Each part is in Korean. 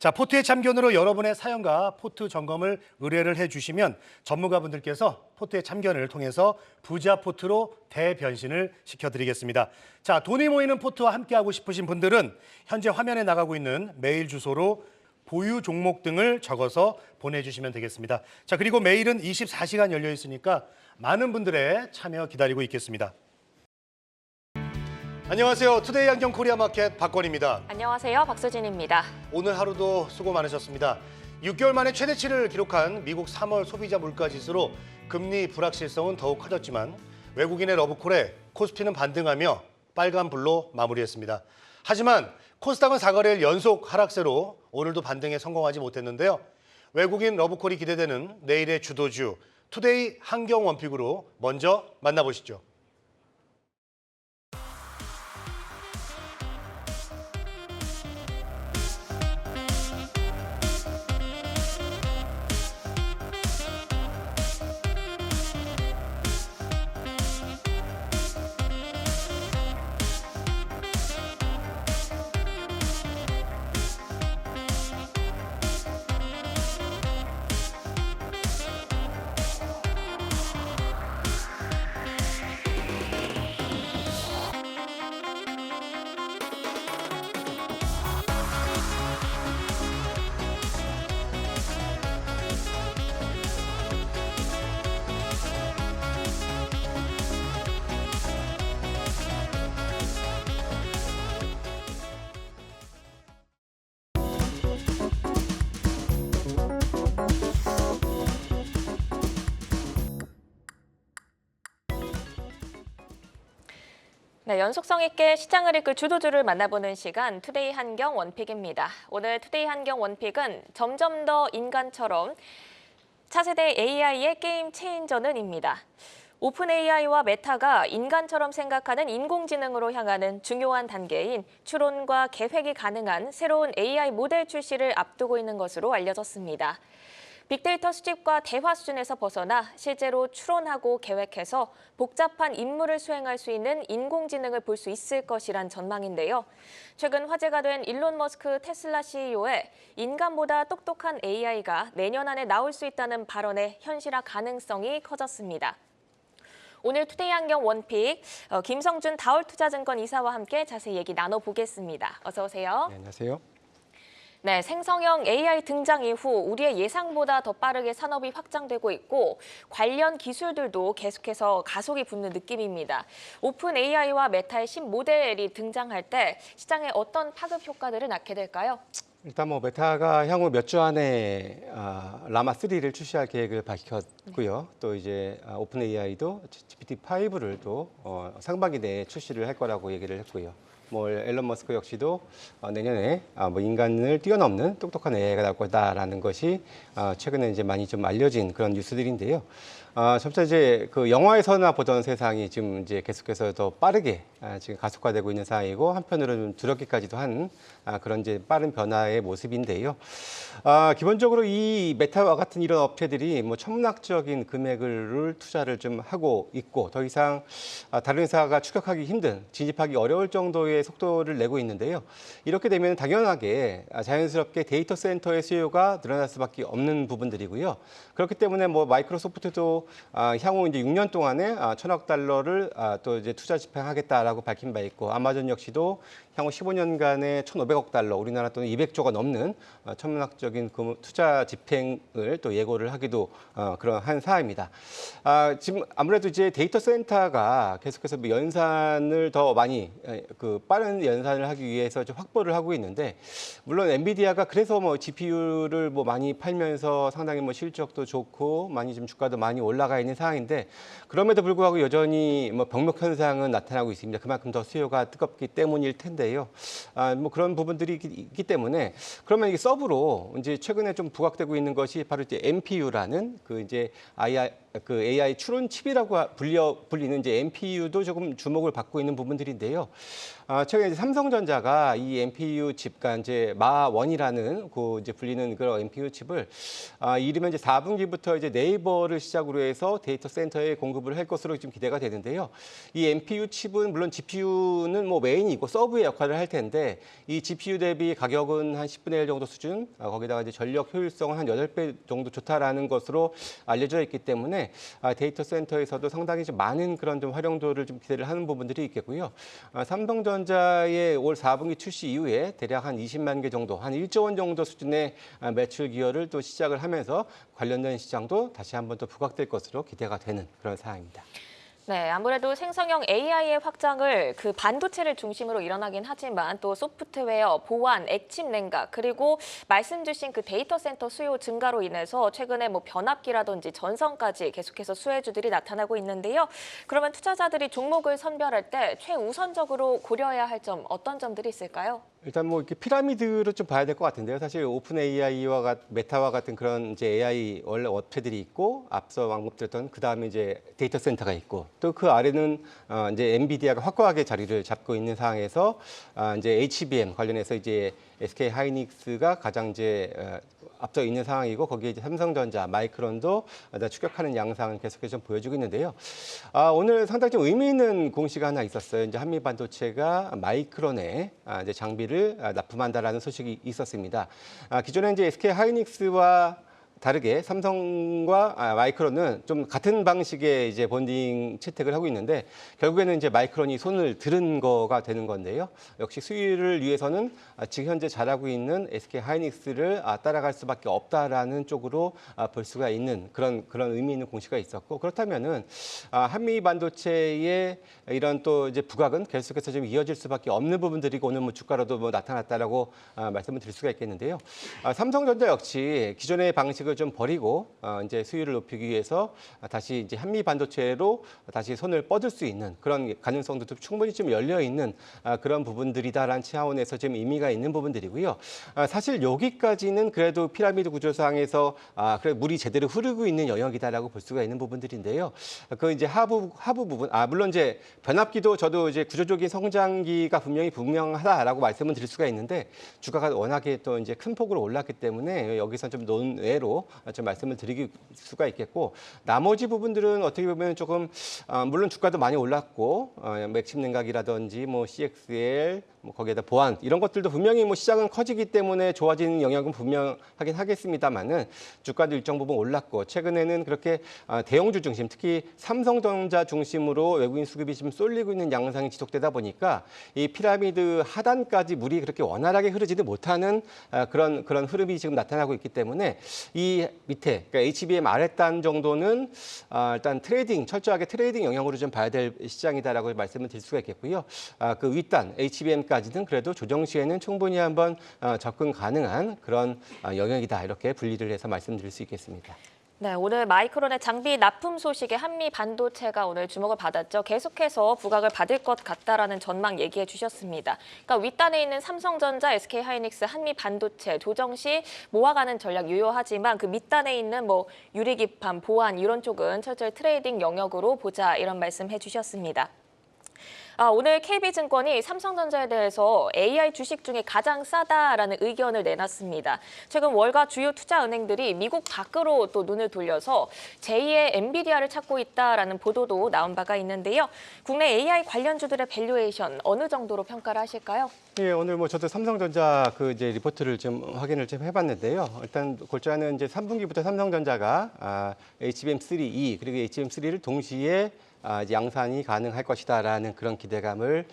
자, 포트의 참견으로 여러분의 사연과 포트 점검을 의뢰를 해주시면 전문가분들께서 포트의 참견을 통해서 부자 포트로 대변신을 시켜드리겠습니다. 자, 돈이 모이는 포트와 함께하고 싶으신 분들은 현재 화면에 나가고 있는 메일 주소로 보유 종목 등을 적어서 보내주시면 되겠습니다. 자, 그리고 메일은 24시간 열려 있으니까 많은 분들의 참여 기다리고 있겠습니다. 안녕하세요. 투데이 안경 코리아 마켓 박건입니다. 안녕하세요. 박수진입니다. 오늘 하루도 수고 많으셨습니다. 6개월 만에 최대치를 기록한 미국 3월 소비자 물가지수로 금리 불확실성은 더욱 커졌지만 외국인의 러브콜에 코스피는 반등하며 빨간불로 마무리했습니다. 하지만 코스닥은 4거래일 연속 하락세로 오늘도 반등에 성공하지 못했는데요. 외국인 러브콜이 기대되는 내일의 주도주 투데이 한경 원픽으로 먼저 만나보시죠. 네, 연속성 있게 시장을 이끌 주도주를 만나보는 시간 투데이 한경 원픽입니다. 오늘 투데이 한경 원픽은 점점 더 인간처럼 차세대 AI의 게임 체인저는입니다. 오픈 AI와 메타가 인간처럼 생각하는 인공지능으로 향하는 중요한 단계인 추론과 계획이 가능한 새로운 AI 모델 출시를 앞두고 있는 것으로 알려졌습니다. 빅데이터 수집과 대화 수준에서 벗어나 실제로 추론하고 계획해서 복잡한 임무를 수행할 수 있는 인공지능을 볼 수 있을 것이란 전망인데요. 최근 화제가 된 일론 머스크 테슬라 CEO의 인간보다 똑똑한 AI가 내년 안에 나올 수 있다는 발언의 현실화 가능성이 커졌습니다. 오늘 투데이 한경 원픽 김성준 다올투자증권 이사와 함께 자세히 얘기 나눠보겠습니다. 어서 오세요. 네, 안녕하세요. 네, 생성형 AI 등장 이후 우리의 예상보다 더 빠르게 산업이 확장되고 있고 관련 기술들도 계속해서 가속이 붙는 느낌입니다. 오픈 AI와 메타의 신모델이 등장할 때 시장에 어떤 파급 효과들을 낳게 될까요? 일단 메타가 향후 몇 주 안에 라마 3를 출시할 계획을 밝혔고요. 또 이제 오픈 AI도 GPT-5를 또 상반기 내에 출시를 할 거라고 얘기를 했고요. 앨런 머스크 역시도 내년에 인간을 뛰어넘는 똑똑한 AI가 나올 거다라는 것이 최근에 이제 많이 좀 알려진 그런 뉴스들인데요. 점차 이제 그 영화에서나 보던 세상이 지금 이제 계속해서 더 빠르게 지금 가속화되고 있는 상황이고 한편으로는 두렵기까지도 한 그런 이제 빠른 변화의 모습인데요. 기본적으로 이 메타와 같은 이런 업체들이 천문학적인 금액을 투자를 좀 하고 있고 더 이상 다른 회사가 추격하기 힘든 진입하기 어려울 정도의 속도를 내고 있는데요. 이렇게 되면 당연하게 자연스럽게 데이터 센터의 수요가 늘어날 수밖에 없는 부분들이고요. 그렇기 때문에 마이크로소프트도 향후 이제 6년 동안에 1,000억 달러를 또 이제 투자 집행하겠다라고 밝힌 바 있고 아마존 역시도 향후 15년간에 1,500억 달러, 우리나라 또는 200조가 넘는 천문학적인 투자 집행을 또 예고를 하기도 그러한 사항입니다. 지금 아무래도 이제 데이터 센터가 계속해서 연산을 더 많이 빠른 연산을 하기 위해서 좀 확보를 하고 있는데 물론 엔비디아가 그래서 GPU를 많이 팔면서 상당히 실적도 좋고 많이 좀 주가도 많이 올라가 있는 상황인데 그럼에도 불구하고 여전히 병목 현상은 나타나고 있습니다. 그만큼 더 수요가 뜨겁기 때문일 텐데요. 그런 부분들이 있기 때문에 그러면 이게 서브로 이제 최근에 좀 부각되고 있는 것이 바로 이제 NPU라는 그 이제 그 AI 추론 칩이라고 불리는 이제 NPU도 조금 주목을 받고 있는 부분들인데요. 최근에 이제 삼성전자가 이 NPU 칩, 그러니까 이제 마1이라는 그 이제 불리는 그런 NPU 칩을 이르면 이제 4분기부터 이제 네이버를 시작으로 해서 데이터 센터에 공급을 할 것으로 지금 기대가 되는데요. 이 NPU 칩은 물론 GPU는 뭐 메인이고 서브의 역할을 할 텐데 이 GPU 대비 가격은 한 10분의 1 정도 수준, 거기다가 이제 전력 효율성은 한 8배 정도 좋다라는 것으로 알려져 있기 때문에 데이터 센터에서도 상당히 좀 많은 그런 좀 활용도를 좀 기대를 하는 부분들이 있겠고요. 삼성전자의 올 4분기 출시 이후에 대략 한 20만 개 정도, 한 1조 원 정도 수준의 매출 기여를 또 시작을 하면서 관련된 시장도 다시 한번 또 부각될 것으로 기대가 되는 그런 상황입니다. 네, 아무래도 생성형 AI의 확장을 그 반도체를 중심으로 일어나긴 하지만 또 소프트웨어, 보안, 액칩 냉각 그리고 말씀 주신 그 데이터 센터 수요 증가로 인해서 최근에 뭐 변압기라든지 전선까지 계속해서 수혜주들이 나타나고 있는데요. 그러면 투자자들이 종목을 선별할 때 최우선적으로 고려해야 할 점 어떤 점들이 있을까요? 일단 뭐 이렇게 피라미드로 좀 봐야 될 것 같은데요. 사실 오픈 AI와 메타와 같은 그런 이제 AI 원래 업체들이 있고 앞서 언급드렸던 그 다음에 이제 데이터 센터가 있고 또 그 아래는 이제 엔비디아가 확고하게 자리를 잡고 있는 상황에서 이제 HBM 관련해서 이제 SK 하이닉스가 가장 이제 앞서 있는 상황이고 거기에 이제 삼성전자, 마이크론도 추격하는 양상을 계속해서 좀 보여주고 있는데요. 오늘 상당히 좀 의미 있는 공시가 하나 있었어요. 이제 한미 반도체가 마이크론에 이제 장비를 납품한다라는 소식이 있었습니다. 기존에 이제 SK 하이닉스와 다르게 삼성과 마이크론은 좀 같은 방식의 이제 본딩 채택을 하고 있는데 결국에는 이제 마이크론이 손을 들은 거가 되는 건데요. 역시 수율을 위해서는 지금 현재 잘하고 있는 SK 하이닉스를 따라갈 수밖에 없다라는 쪽으로 볼 수가 있는 그런 의미 있는 공시가 있었고 그렇다면은 한미 반도체의 이런 또 이제 부각은 계속해서 좀 이어질 수밖에 없는 부분들이고 오늘 뭐 주가로도 뭐 나타났다라고 말씀을 드릴 수가 있겠는데요. 삼성전자 역시 기존의 방식을 좀 버리고 이제 수율을 높이기 위해서 다시 이제 한미 반도체로 다시 손을 뻗을 수 있는 그런 가능성도 충분히 좀 열려 있는 그런 부분들이다라는 차원에서 좀 의미가 있는 부분들이고요. 사실 여기까지는 그래도 피라미드 구조상에서 그래 물이 제대로 흐르고 있는 영역이다라고 볼 수가 있는 부분들인데요. 그 이제 하부 부분, 물론 이제 변압기도 저도 이제 구조적인 성장기가 분명하다라고 말씀을 드릴 수가 있는데 주가가 워낙에 또 이제 큰 폭으로 올랐기 때문에 여기서 좀 논외로 좀 말씀을 드릴 수가 있겠고 나머지 부분들은 어떻게 보면 조금 물론 주가도 많이 올랐고 맥심 냉각이라든지 뭐 CXL 뭐 거기에다 보안 이런 것들도 분명히 뭐 시장은 커지기 때문에 좋아지는 영역은 분명하긴 하겠습니다만은 주가도 일정 부분 올랐고 최근에는 그렇게 대형주 중심 특히 삼성전자 중심으로 외국인 수급이 좀 쏠리고 있는 양상이 지속되다 보니까 이 피라미드 하단까지 물이 그렇게 원활하게 흐르지는 못하는 그런 흐름이 지금 나타나고 있기 때문에 이 밑에 그러니까 HBM 아랫단 정도는 일단 철저하게 트레이딩 영역으로 좀 봐야 될 시장이다라고 말씀을 드릴 수가 있겠고요. 그 윗단 HBM까지는 그래도 조정 시에는 충분히 한번 접근 가능한 그런 영역이다 이렇게 분리를 해서 말씀드릴 수 있겠습니다. 네, 오늘 마이크론의 장비 납품 소식에 한미 반도체가 오늘 주목을 받았죠. 계속해서 부각을 받을 것 같다라는 전망 얘기해 주셨습니다. 그러니까 윗단에 있는 삼성전자, SK하이닉스, 한미 반도체 조정 시 모아가는 전략 유효하지만 그 밑단에 있는 뭐 유리기판, 보안 이런 쪽은 철저히 트레이딩 영역으로 보자 이런 말씀해 주셨습니다. 오늘 KB증권이 삼성전자에 대해서 AI 주식 중에 가장 싸다라는 의견을 내놨습니다. 최근 월가 주요 투자은행들이 미국 밖으로 또 눈을 돌려서 제2의 엔비디아를 찾고 있다라는 보도도 나온 바가 있는데요. 국내 AI 관련주들의 밸류에이션 어느 정도로 평가를 하실까요? 예, 오늘 뭐 저도 삼성전자 그 이제 리포트를 좀 확인을 좀 해봤는데요. 일단 골자는 이제 3분기부터 삼성전자가 HBM3E 그리고 HBM3를 동시에 이제 양산이 가능할 것이다라는 그런 기대감을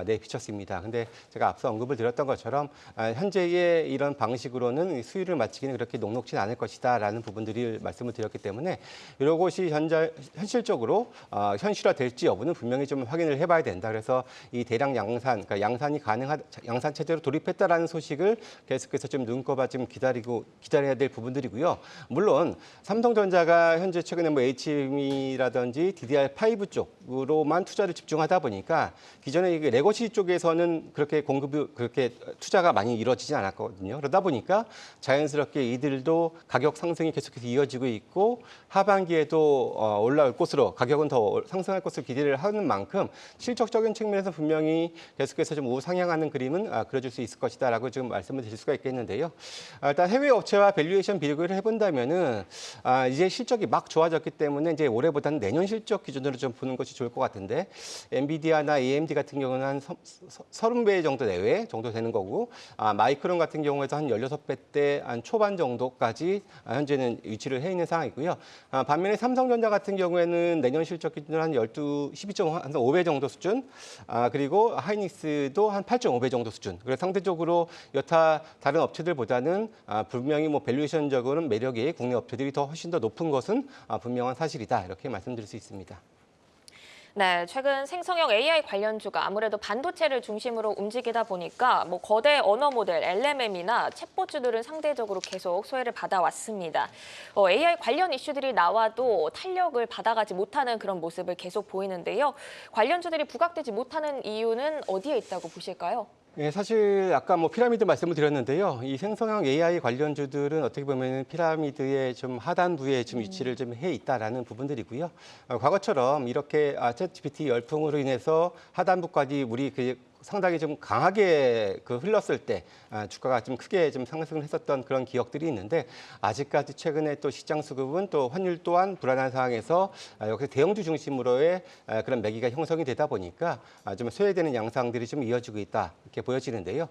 내비쳤습니다. 근데 제가 앞서 언급을 드렸던 것처럼 현재의 이런 방식으로는 수율을 맞추기는 그렇게 녹록지 않을 것이다라는 부분들을 말씀을 드렸기 때문에 이런 것이 현실적으로 현실화될지 여부는 분명히 좀 확인을 해봐야 된다. 그래서 이 대량 양산, 그러니까 양산이 양산 체제로 돌입했다라는 소식을 계속해서 좀 눈꼽아 좀 기다려야 될 부분들이고요. 물론 삼성전자가 현재 최근에 뭐 HBM이라든지 DDR5 파이브 쪽으로만 투자를 집중하다 보니까 기존에 이게 레거시 쪽에서는 그렇게 투자가 많이 이루어지지 않았거든요. 그러다 보니까 자연스럽게 이들도 가격 상승이 계속해서 이어지고 있고 하반기에도 올라올 것으로 가격은 더 상승할 것으로 기대를 하는 만큼 실적적인 측면에서 분명히 계속해서 좀 우상향하는 그림은 그려줄 수 있을 것이다라고 지금 말씀을 드릴 수가 있겠는데요. 일단 해외 업체와 밸류에이션 비교를 해본다면은 이제 실적이 막 좋아졌기 때문에 이제 올해보다는 내년 실적 기준으로 좀 보는 것이 좋을 것 같은데 엔비디아나 AMD 같은 경우는 한 30배 정도 내외 정도 되는 거고 마이크론 같은 경우에도 한 16배대 한 초반 정도까지 현재는 위치를 해 있는 상황이고요. 반면에 삼성전자 같은 경우에는 내년 실적 기준으로 한 12배 정도 수준, 그리고 하이닉스도 한 8.5배 정도 수준. 그래서 상대적으로 여타 다른 업체들보다는 분명히 뭐 밸류에이션적으로는 매력이 국내 업체들이 더 훨씬 더 높은 것은 분명한 사실이다. 이렇게 말씀드릴 수 있습니다. 네, 최근 생성형 AI 관련주가 아무래도 반도체를 중심으로 움직이다 보니까 뭐 거대 언어 모델 LLM이나 챗봇주들은 상대적으로 계속 소외를 받아왔습니다. AI 관련 이슈들이 나와도 탄력을 받아가지 못하는 그런 모습을 계속 보이는데요. 관련주들이 부각되지 못하는 이유는 어디에 있다고 보실까요? 예, 사실 아까 뭐 피라미드 말씀을 드렸는데요. 이 생성형 AI 관련주들은 어떻게 보면 피라미드의 좀 하단부에 좀 위치를 좀 해 있다라는 부분들이고요. 과거처럼 이렇게 챗GPT 열풍으로 인해서 하단부까지 우리 상당히 좀 강하게 흘렀을 때 주가가 좀 크게 좀 상승을 했었던 그런 기억들이 있는데 아직까지 최근에 또 시장 수급은 또 환율 또한 불안한 상황에서 역시 대형주 중심으로의 그런 매기가 형성이 되다 보니까 좀 소외되는 양상들이 좀 이어지고 있다 이렇게 보여지는데요.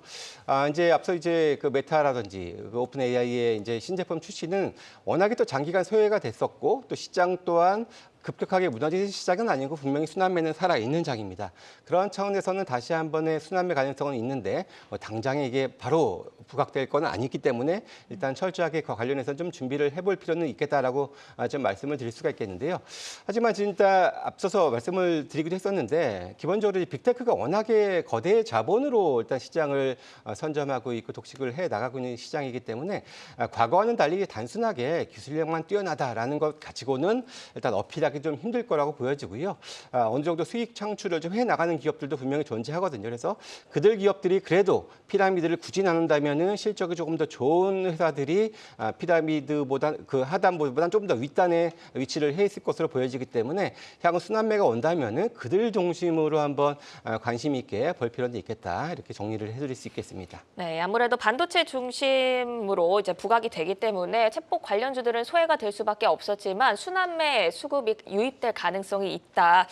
이제 앞서 이제 그 메타라든지 오픈 AI의 이제 신제품 출시는 워낙에 또 장기간 소외가 됐었고 또 시장 또한 급격하게 무너진 시작은 아니고 분명히 순환매는 살아있는 장입니다. 그런 차원에서는 다시 한 번의 순환매 가능성은 있는데 당장에 이게 바로 부각될 건 아니기 때문에 일단 철저하게 그 관련해서 좀 준비를 해볼 필요는 있겠다라고 좀 말씀을 드릴 수가 있겠는데요. 하지만 진짜 앞서서 말씀을 드리기도 했었는데 기본적으로 이 빅테크가 워낙에 거대 자본으로 일단 시장을 선점하고 있고 독식을 해 나가고 있는 시장이기 때문에 과거와는 달리 단순하게 기술력만 뛰어나다라는 것 가지고는 일단 어필하기 좀 힘들 거라고 보여지고요. 어느 정도 수익 창출을 좀 해 나가는 기업들도 분명히 존재하거든요. 그래서 그들 기업들이 그래도 피라미드를 굳이 나눈다면은 실적이 조금 더 좋은 회사들이 피라미드보다 그 하단보다는 조금 더 윗단에 위치를 해 있을 것으로 보여지기 때문에 향후 순환매가 온다면은 그들 중심으로 한번 관심 있게 볼 필요는 있겠다. 이렇게 정리를 해드릴 수 있겠습니다. 네, 아무래도 반도체 중심으로 이제 부각이 되기 때문에 챗봇 관련주들은 소외가 될 수밖에 없었지만 순환매 수급이 유입될 가능성이 있다.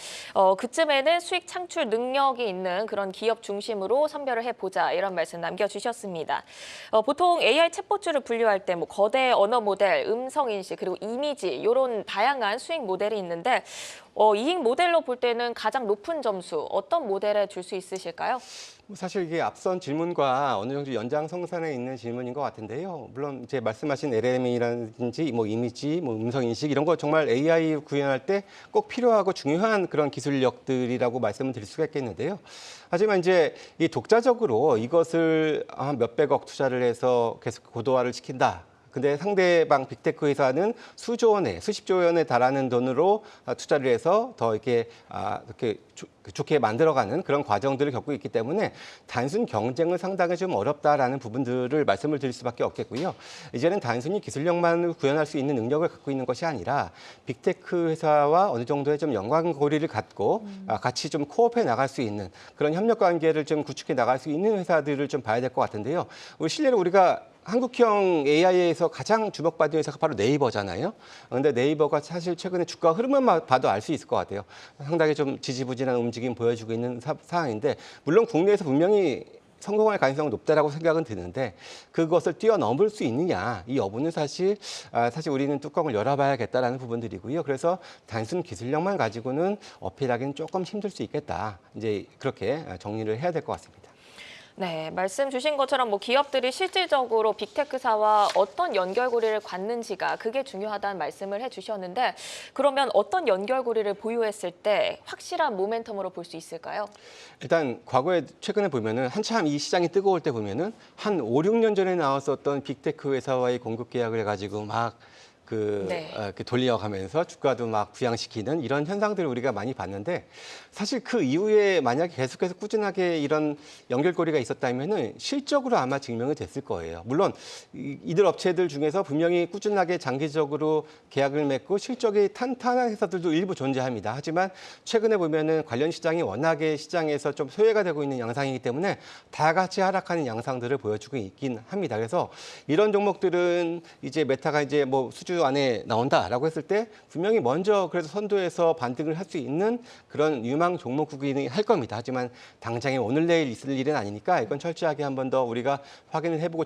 그쯤에는 수익 창출 능력이 있는 그런 기업 중심으로 선별을 해보자 이런 말씀 남겨주셨습니다. 보통 AI 챗봇주를 분류할 때 뭐 거대 언어 모델, 음성 인식 그리고 이미지 이런 다양한 수익 모델이 있는데 이익 모델로 볼 때는 가장 높은 점수 어떤 모델에 줄 수 있으실까요? 사실 이게 앞선 질문과 어느 정도 연장성산에 있는 질문인 것 같은데요. 물론 이제 말씀하신 LLM이라든지 뭐 이미지, 뭐 음성 인식 이런 거 정말 AI 구현할 때 꼭 필요하고 중요한 그런 기술력들이라고 말씀을 드릴 수가 있겠는데요. 하지만 이제 이 독자적으로 이것을 한 몇백억 투자를 해서 계속 고도화를 시킨다. 근데 상대방 빅테크 회사는 수조 원에, 수십조 원에 달하는 돈으로 투자를 해서 더 이렇게 좋게 만들어가는 그런 과정들을 겪고 있기 때문에 단순 경쟁은 상당히 좀 어렵다라는 부분들을 말씀을 드릴 수밖에 없겠고요. 이제는 단순히 기술력만 구현할 수 있는 능력을 갖고 있는 것이 아니라 빅테크 회사와 어느 정도의 좀 연관고리를 갖고 같이 좀 코업해 나갈 수 있는 그런 협력 관계를 좀 구축해 나갈 수 있는 회사들을 좀 봐야 될 것 같은데요. 실례로 우리가 한국형 AI에서 가장 주목받는 회사가 바로 네이버잖아요. 그런데 네이버가 사실 최근에 주가 흐름만 봐도 알 수 있을 것 같아요. 상당히 좀 지지부진한 움직임 보여주고 있는 상황인데 물론 국내에서 분명히 성공할 가능성은 높다라고 생각은 드는데 그것을 뛰어넘을 수 있느냐 이 여부는 사실 우리는 뚜껑을 열어봐야겠다라는 부분들이고요. 그래서 단순 기술력만 가지고는 어필하기는 조금 힘들 수 있겠다. 이제 그렇게 정리를 해야 될 것 같습니다. 네, 말씀 주신 것처럼 뭐 기업들이 실질적으로 빅테크사와 어떤 연결고리를 갖는지가 그게 중요하다는 말씀을 해주셨는데 그러면 어떤 연결고리를 보유했을 때 확실한 모멘텀으로 볼 수 있을까요? 일단 과거에 최근에 보면은 한참 이 시장이 뜨거울 때 보면은 한 5, 6년 전에 나왔었던 빅테크 회사와의 공급 계약을 가지고 막 이렇게 돌려가면서 주가도 막 부양시키는 이런 현상들을 우리가 많이 봤는데 사실 그 이후에 만약에 계속해서 꾸준하게 이런 연결고리가 있었다면은 실적으로 아마 증명이 됐을 거예요. 물론 이들 업체들 중에서 분명히 꾸준하게 장기적으로 계약을 맺고 실적이 탄탄한 회사들도 일부 존재합니다. 하지만 최근에 보면은 관련 시장이 워낙에 시장에서 좀 소외가 되고 있는 양상이기 때문에 다 같이 하락하는 양상들을 보여주고 있긴 합니다. 그래서 이런 종목들은 이제 메타가 이제 뭐 수주 안에 나온다라고 했을 때 분명히 먼저 그래서 선두에서 반등을 할 수 있는 그런 유망 종목군이 할 겁니다. 하지만 당장에 오늘 내일 있을 일은 아니니까 이건 철저하게 한 번 더 우리가 확인을 해보고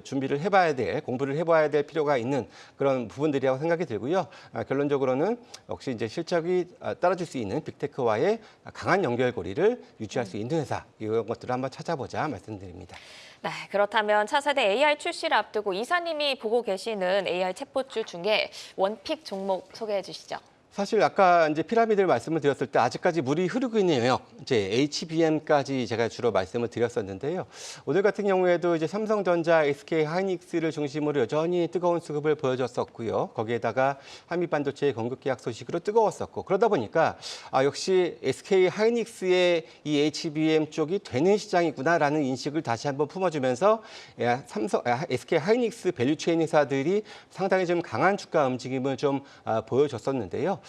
준비를 해봐야 될, 공부를 해봐야 될 필요가 있는 그런 부분들이라고 생각이 들고요. 결론적으로는 역시 이제 실적이 따라줄 수 있는 빅테크와의 강한 연결고리를 유지할 수 있는 회사 이런 것들을 한번 찾아보자 말씀드립니다. 네, 그렇다면 차세대 AI 출시를 앞두고 이사님이 보고 계시는 AI 챗봇주 중에 원픽 종목 소개해 주시죠. 사실 아까 이제 피라미드를 말씀을 드렸을 때 아직까지 물이 흐르고 있는 영역, 이제 HBM까지 제가 주로 말씀을 드렸었는데요. 오늘 같은 경우에도 이제 삼성전자, SK 하이닉스를 중심으로 여전히 뜨거운 수급을 보여줬었고요. 거기에다가 한미반도체의 공급 계약 소식으로 뜨거웠었고 그러다 보니까 역시 SK 하이닉스의 이 HBM 쪽이 되는 시장이구나라는 인식을 다시 한번 품어주면서 SK 하이닉스 밸류체인 회사들이 상당히 좀 강한 주가 움직임을 좀 보여줬었는데요.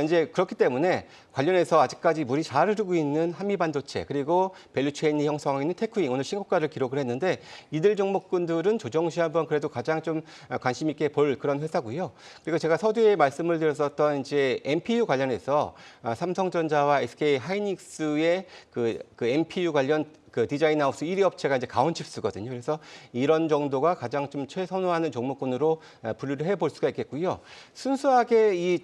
이제 그렇기 때문에 관련해서 아직까지 물이 잘 흐르고 있는 한미반도체 그리고 밸류체인이 형성하고 있는 테크윙 오늘 신고가를 기록을 했는데 이들 종목군들은 조정 시 한번 그래도 가장 좀 관심 있게 볼 그런 회사고요. 그리고 제가 서두에 말씀을 드렸었던 이제 NPU 관련해서 삼성전자와 SK 하이닉스의 그 NPU 관련 그 디자인 하우스 1위 업체가 이제 가온칩스거든요. 그래서 이런 정도가 가장 좀 최선호하는 종목군으로 분류를 해볼 수가 있겠고요. 순수하게 이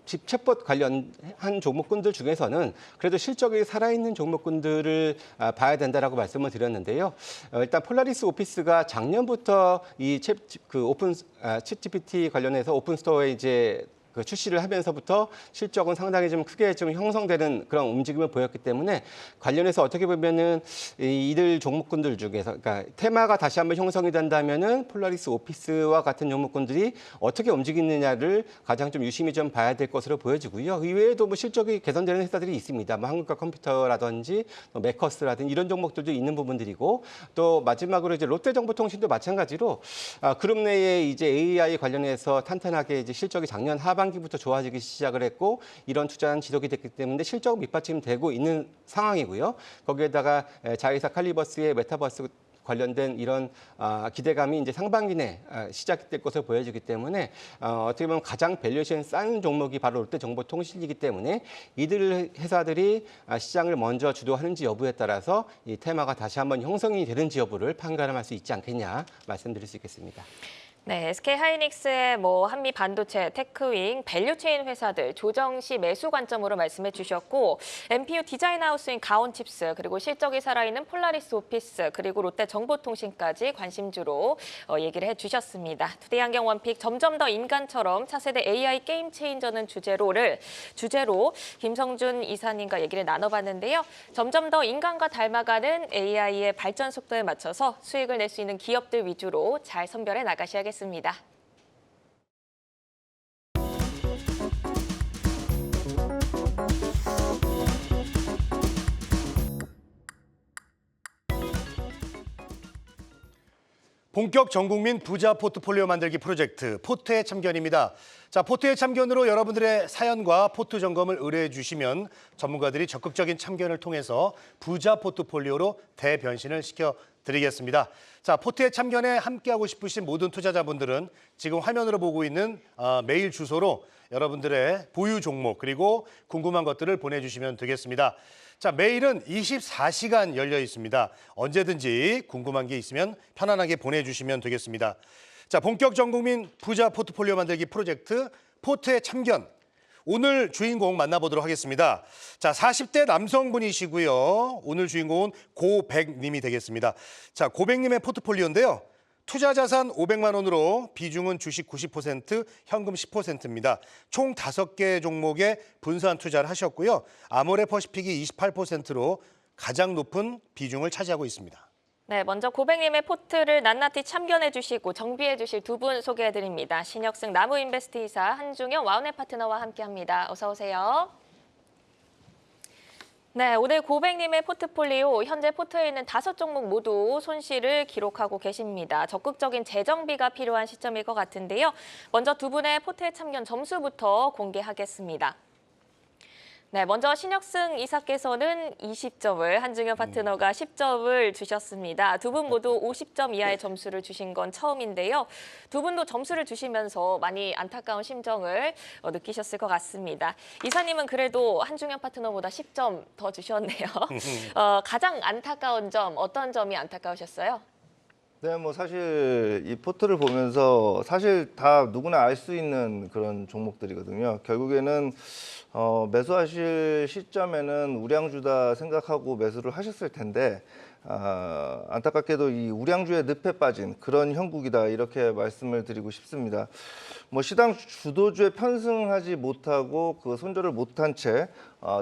챗봇 관련한 종목군들 중에서는 그래도 실적이 살아있는 종목군들을 봐야 된다라고 말씀을 드렸는데요. 일단 폴라리스 오피스가 작년부터 이 챗GPT 관련해서 오픈스토어에 이제 그 출시를 하면서부터 실적은 상당히 좀 크게 좀 형성되는 그런 움직임을 보였기 때문에 관련해서 어떻게 보면은 이들 종목군들 중에서 그러니까 테마가 다시 한번 형성이 된다면은 폴라리스 오피스와 같은 종목군들이 어떻게 움직이느냐를 가장 좀 유심히 좀 봐야 될 것으로 보여지고요. 이외에도 뭐 실적이 개선되는 회사들이 있습니다. 뭐 한국과 컴퓨터라든지 또 메커스라든지 이런 종목들도 있는 부분들이고 또 마지막으로 이제 롯데정보통신도 마찬가지로 그룹 내에 이제 AI 관련해서 탄탄하게 이제 실적이 작년 하반기부터 좋아지기 시작을 했고 이런 투자는 지속이 됐기 때문에 실적은 밑받침되고 있는 상황이고요. 거기에다가 자회사 칼리버스의 메타버스 관련된 이런 기대감이 이제 상반기 내 시작될 것으로 보여지기 때문에 어떻게 보면 가장 밸류에이션 싼 종목이 바로 롯데정보통신이기 때문에 이들 회사들이 시장을 먼저 주도하는지 여부에 따라서 이 테마가 다시 한번 형성이 되는지 여부를 판가름할 수 있지 않겠냐 말씀드릴 수 있겠습니다. 네, SK 하이닉스의 뭐 한미 반도체, 테크윙, 밸류체인 회사들 조정 시 매수 관점으로 말씀해 주셨고 NPU 디자인 하우스인 가온칩스 그리고 실적이 살아있는 폴라리스 오피스 그리고 롯데 정보통신까지 관심주로 얘기를 해주셨습니다. 투데이 한경 원픽 점점 더 인간처럼 차세대 AI 게임 체인저는 주제로 김성준 이사님과 얘기를 나눠봤는데요. 점점 더 인간과 닮아가는 AI의 발전 속도에 맞춰서 수익을 낼 수 있는 기업들 위주로 잘 선별해 나가셔야겠습니다. 본격 전국민 부자 포트폴리오 만들기 프로젝트 포트의 참견입니다. 자, 포트의 참견으로 여러분들의 사연과 포트 점검을 의뢰해 주시면 전문가들이 적극적인 참견을 통해서 부자 포트폴리오로 대변신을 시켜드리겠습니다. 자, 포트의 참견에 함께하고 싶으신 모든 투자자분들은 지금 화면으로 보고 있는 메일 주소로 여러분들의 보유 종목 그리고 궁금한 것들을 보내주시면 되겠습니다. 자, 메일은 24시간 열려 있습니다. 언제든지 궁금한 게 있으면 편안하게 보내주시면 되겠습니다. 자, 본격 전국민 부자 포트폴리오 만들기 프로젝트 포트의 참견. 오늘 주인공 만나보도록 하겠습니다. 자, 40대 남성분이시고요. 오늘 주인공은 고백님이 되겠습니다. 자, 고백님의 포트폴리오인데요. 투자 자산 500만 원으로 비중은 주식 90%, 현금 10%입니다. 총 5개 종목에 분산 투자를 하셨고요. 아모레 퍼시픽이 28%로 가장 높은 비중을 차지하고 있습니다. 네, 먼저 고백님의 포트를 낱낱이 참견해 주시고 정비해 주실 두 분 소개해 드립니다. 신혁승 나무인베스트이사, 한중현 와운의 파트너와 함께합니다. 어서 오세요. 네, 오늘 고백님의 포트폴리오 현재 포트에 있는 5종목 모두 손실을 기록하고 계십니다. 적극적인 재정비가 필요한 시점일 것 같은데요. 먼저 두 분의 포트의 참견 점수부터 공개하겠습니다. 네, 먼저 신혁승 이사께서는 20점을, 한중현 파트너가 10점을 주셨습니다. 두 분 모두 50점 이하의 점수를 주신 건 처음인데요. 두 분도 점수를 주시면서 많이 안타까운 심정을 느끼셨을 것 같습니다. 이사님은 그래도 한중현 파트너보다 10점 더 주셨네요. 가장 안타까운 점, 어떤 점이 안타까우셨어요? 네, 뭐 사실 이 포트를 보면서 사실 다 누구나 알 수 있는 그런 종목들이거든요. 결국에는 매수하실 시점에는 우량주다 생각하고 매수를 하셨을 텐데 안타깝게도 이 우량주의 늪에 빠진 그런 형국이다 이렇게 말씀을 드리고 싶습니다. 뭐 시장 주도주에 편승하지 못하고 그 손절을 못한 채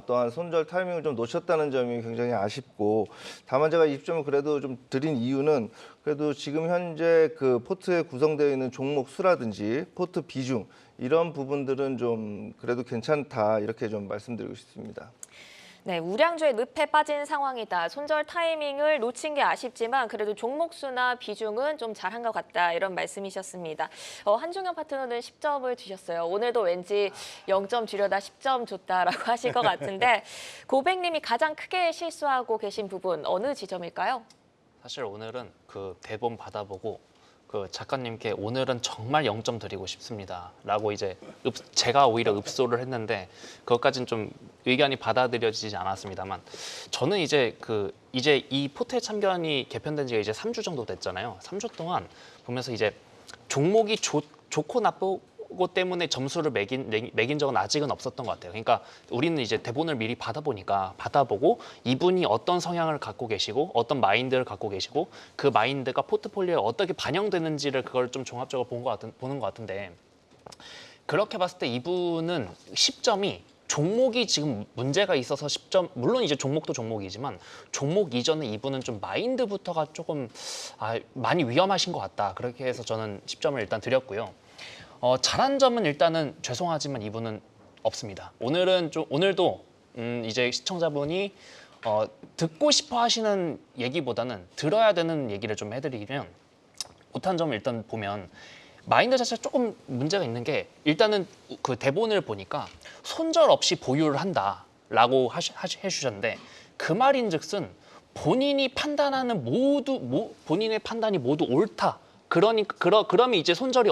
또한 손절 타이밍을 좀 놓쳤다는 점이 굉장히 아쉽고, 다만 제가 이 입점을 그래도 좀 드린 이유는 그래도 지금 현재 그 포트에 구성되어 있는 종목 수라든지 포트 비중 이런 부분들은 좀 그래도 괜찮다 이렇게 좀 말씀드리고 싶습니다. 네, 우량주의 늪에 빠진 상황이다. 손절 타이밍을 놓친 게 아쉽지만 그래도 종목 수나 비중은 좀 잘한 것 같다. 이런 말씀이셨습니다. 한중현 파트너는 10점을 주셨어요. 오늘도 왠지 0점 주려다 10점 줬다라고 하실 것 같은데 고백님이 가장 크게 실수하고 계신 부분 어느 지점일까요? 사실 오늘은 그 대본 받아보고 그 작가님께 오늘은 정말 0점 드리고 싶습니다 라고 이제 제가 오히려 읍소를 했는데 그것까지는 좀 의견이 받아들여지지 않았습니다만, 저는 이제 이 포트의 참견이 개편된 지가 이제 3주 정도 됐잖아요. 3주 동안 보면서 이제 종목이 좋고 나쁘고 때문에 점수를 매긴 적은 아직은 없었던 것 같아요. 그러니까 우리는 이제 대본을 미리 받아보고 이분이 어떤 성향을 갖고 계시고 어떤 마인드를 갖고 계시고 그 마인드가 포트폴리오에 어떻게 반영되는지를 그걸 좀 종합적으로 보는 것 같은데, 그렇게 봤을 때 이분은 10점이 종목이 지금 문제가 있어서 10점, 물론 이제 종목도 종목이지만 종목 이전에 이분은 좀 마인드부터가 조금 많이 위험하신 것 같다. 그렇게 해서 저는 10점을 일단 드렸고요. 잘한 점은 일단은 죄송하지만 이분은 없습니다. 오늘도 이제 시청자분이 듣고 싶어 하시는 얘기보다는 들어야 되는 얘기를 좀 해드리면, 못한 점을 일단 보면 마인드 자체가 조금 문제가 있는 게, 일단은 그 대본을 보니까 손절 없이 보유를 한다라고 해주셨는데 그 말인즉슨 본인이 판단하는 본인의 판단이 모두 옳다. 그러면 이제 손절이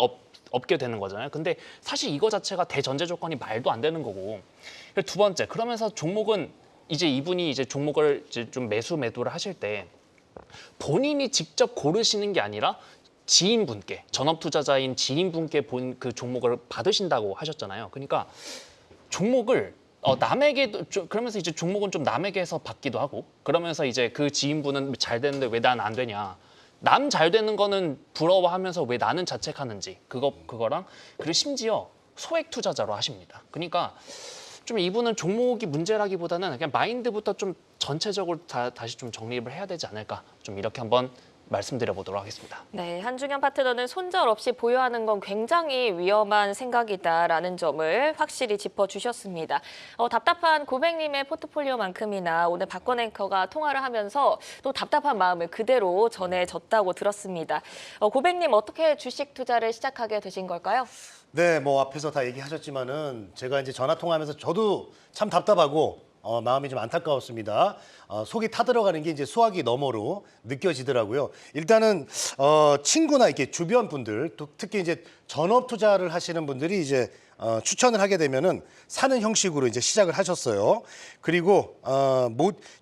없게 되는 거잖아요. 근데 사실 이거 자체가 대전제 조건이 말도 안 되는 거고. 두 번째, 그러면서 종목은 이제 이분이 이제 종목을 이제 좀 매도를 하실 때 본인이 직접 고르시는 게 아니라 지인분께, 전업 투자자인 지인분께 그 종목을 받으신다고 하셨잖아요. 그러니까 종목을 그러면서 이제 종목은 좀 남에게서 받기도 하고, 그러면서 이제 그 지인분은 잘 되는데 왜 난 안 되냐, 남 잘 되는 거는 부러워하면서 왜 나는 자책하는지, 그거랑, 그리고 심지어 소액 투자자로 하십니다. 그러니까 좀 이분은 종목이 문제라기보다는 그냥 마인드부터 좀 전체적으로 다시 좀 정립을 해야 되지 않을까, 좀 이렇게 한번 말씀드려보도록 하겠습니다. 네, 한중현 파트너는 손절 없이 보유하는 건 굉장히 위험한 생각이다라는 점을 확실히 짚어주셨습니다. 답답한 고백님의 포트폴리오만큼이나 오늘 박건 앵커가 통화를 하면서 또 답답한 마음을 그대로 전해졌다고 들었습니다. 고백님, 어떻게 주식 투자를 시작하게 되신 걸까요? 네, 뭐 앞에서 다 얘기하셨지만은 제가 이제 전화 통화하면서 저도 참 답답하고 마음이 좀 안타까웠습니다. 속이 타들어가는 게 이제 수화기 너머로 느껴지더라고요. 일단은 친구나 이렇게 주변 분들, 특히 이제 전업 투자를 하시는 분들이 이제 추천을 하게 되면은 사는 형식으로 이제 시작을 하셨어요. 그리고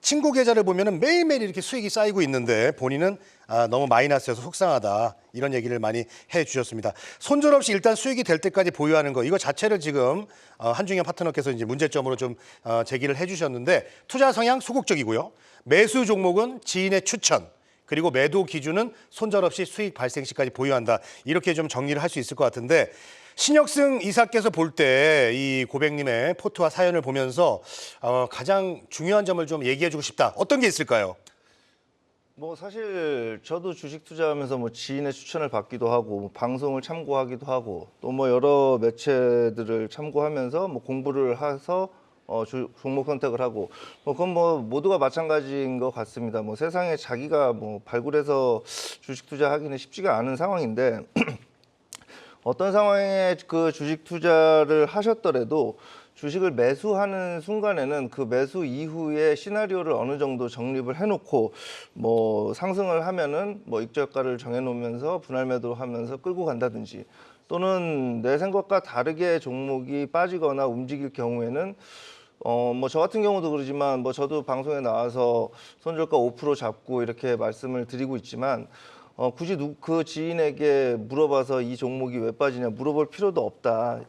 친구 계좌를 보면은 매일매일 이렇게 수익이 쌓이고 있는데 본인은 너무 마이너스여서 속상하다, 이런 얘기를 많이 해주셨습니다. 손절 없이 일단 수익이 될 때까지 보유하는 거, 이거 자체를 지금 한중현 파트너께서 이제 문제점으로 좀 제기를 해주셨는데, 투자 성향 소극적이고요. 매수 종목은 지인의 추천, 그리고 매도 기준은 손절 없이 수익 발생 시까지 보유한다. 이렇게 좀 정리를 할 수 있을 것 같은데, 신혁승 이사께서 볼 때 이 고백님의 포트와 사연을 보면서 가장 중요한 점을 좀 얘기해주고 싶다. 어떤 게 있을까요? 뭐 사실 저도 주식 투자하면서 뭐 지인의 추천을 받기도 하고 뭐 방송을 참고하기도 하고 또 뭐 여러 매체들을 참고하면서 뭐 공부를 해서 종목 선택을 하고 뭐 그건 뭐 모두가 마찬가지인 것 같습니다. 뭐 세상에 자기가 뭐 발굴해서 주식 투자하기는 쉽지가 않은 상황인데 어떤 상황에 그 주식 투자를 하셨더라도 주식을 매수하는 순간에는 그 매수 이후에 시나리오를 어느 정도 정립을 해놓고 뭐 상승을 하면은 뭐 익절가를 정해놓으면서 분할 매도하면서 끌고 간다든지 또는 내 생각과 다르게 종목이 빠지거나 움직일 경우에는 뭐 저 같은 경우도 그러지만 뭐 저도 방송에 나와서 손절가 5% 잡고 이렇게 말씀을 드리고 있지만 굳이 그 지인에게 물어봐서 이 종목이 왜 빠지냐 물어볼 필요도 없다.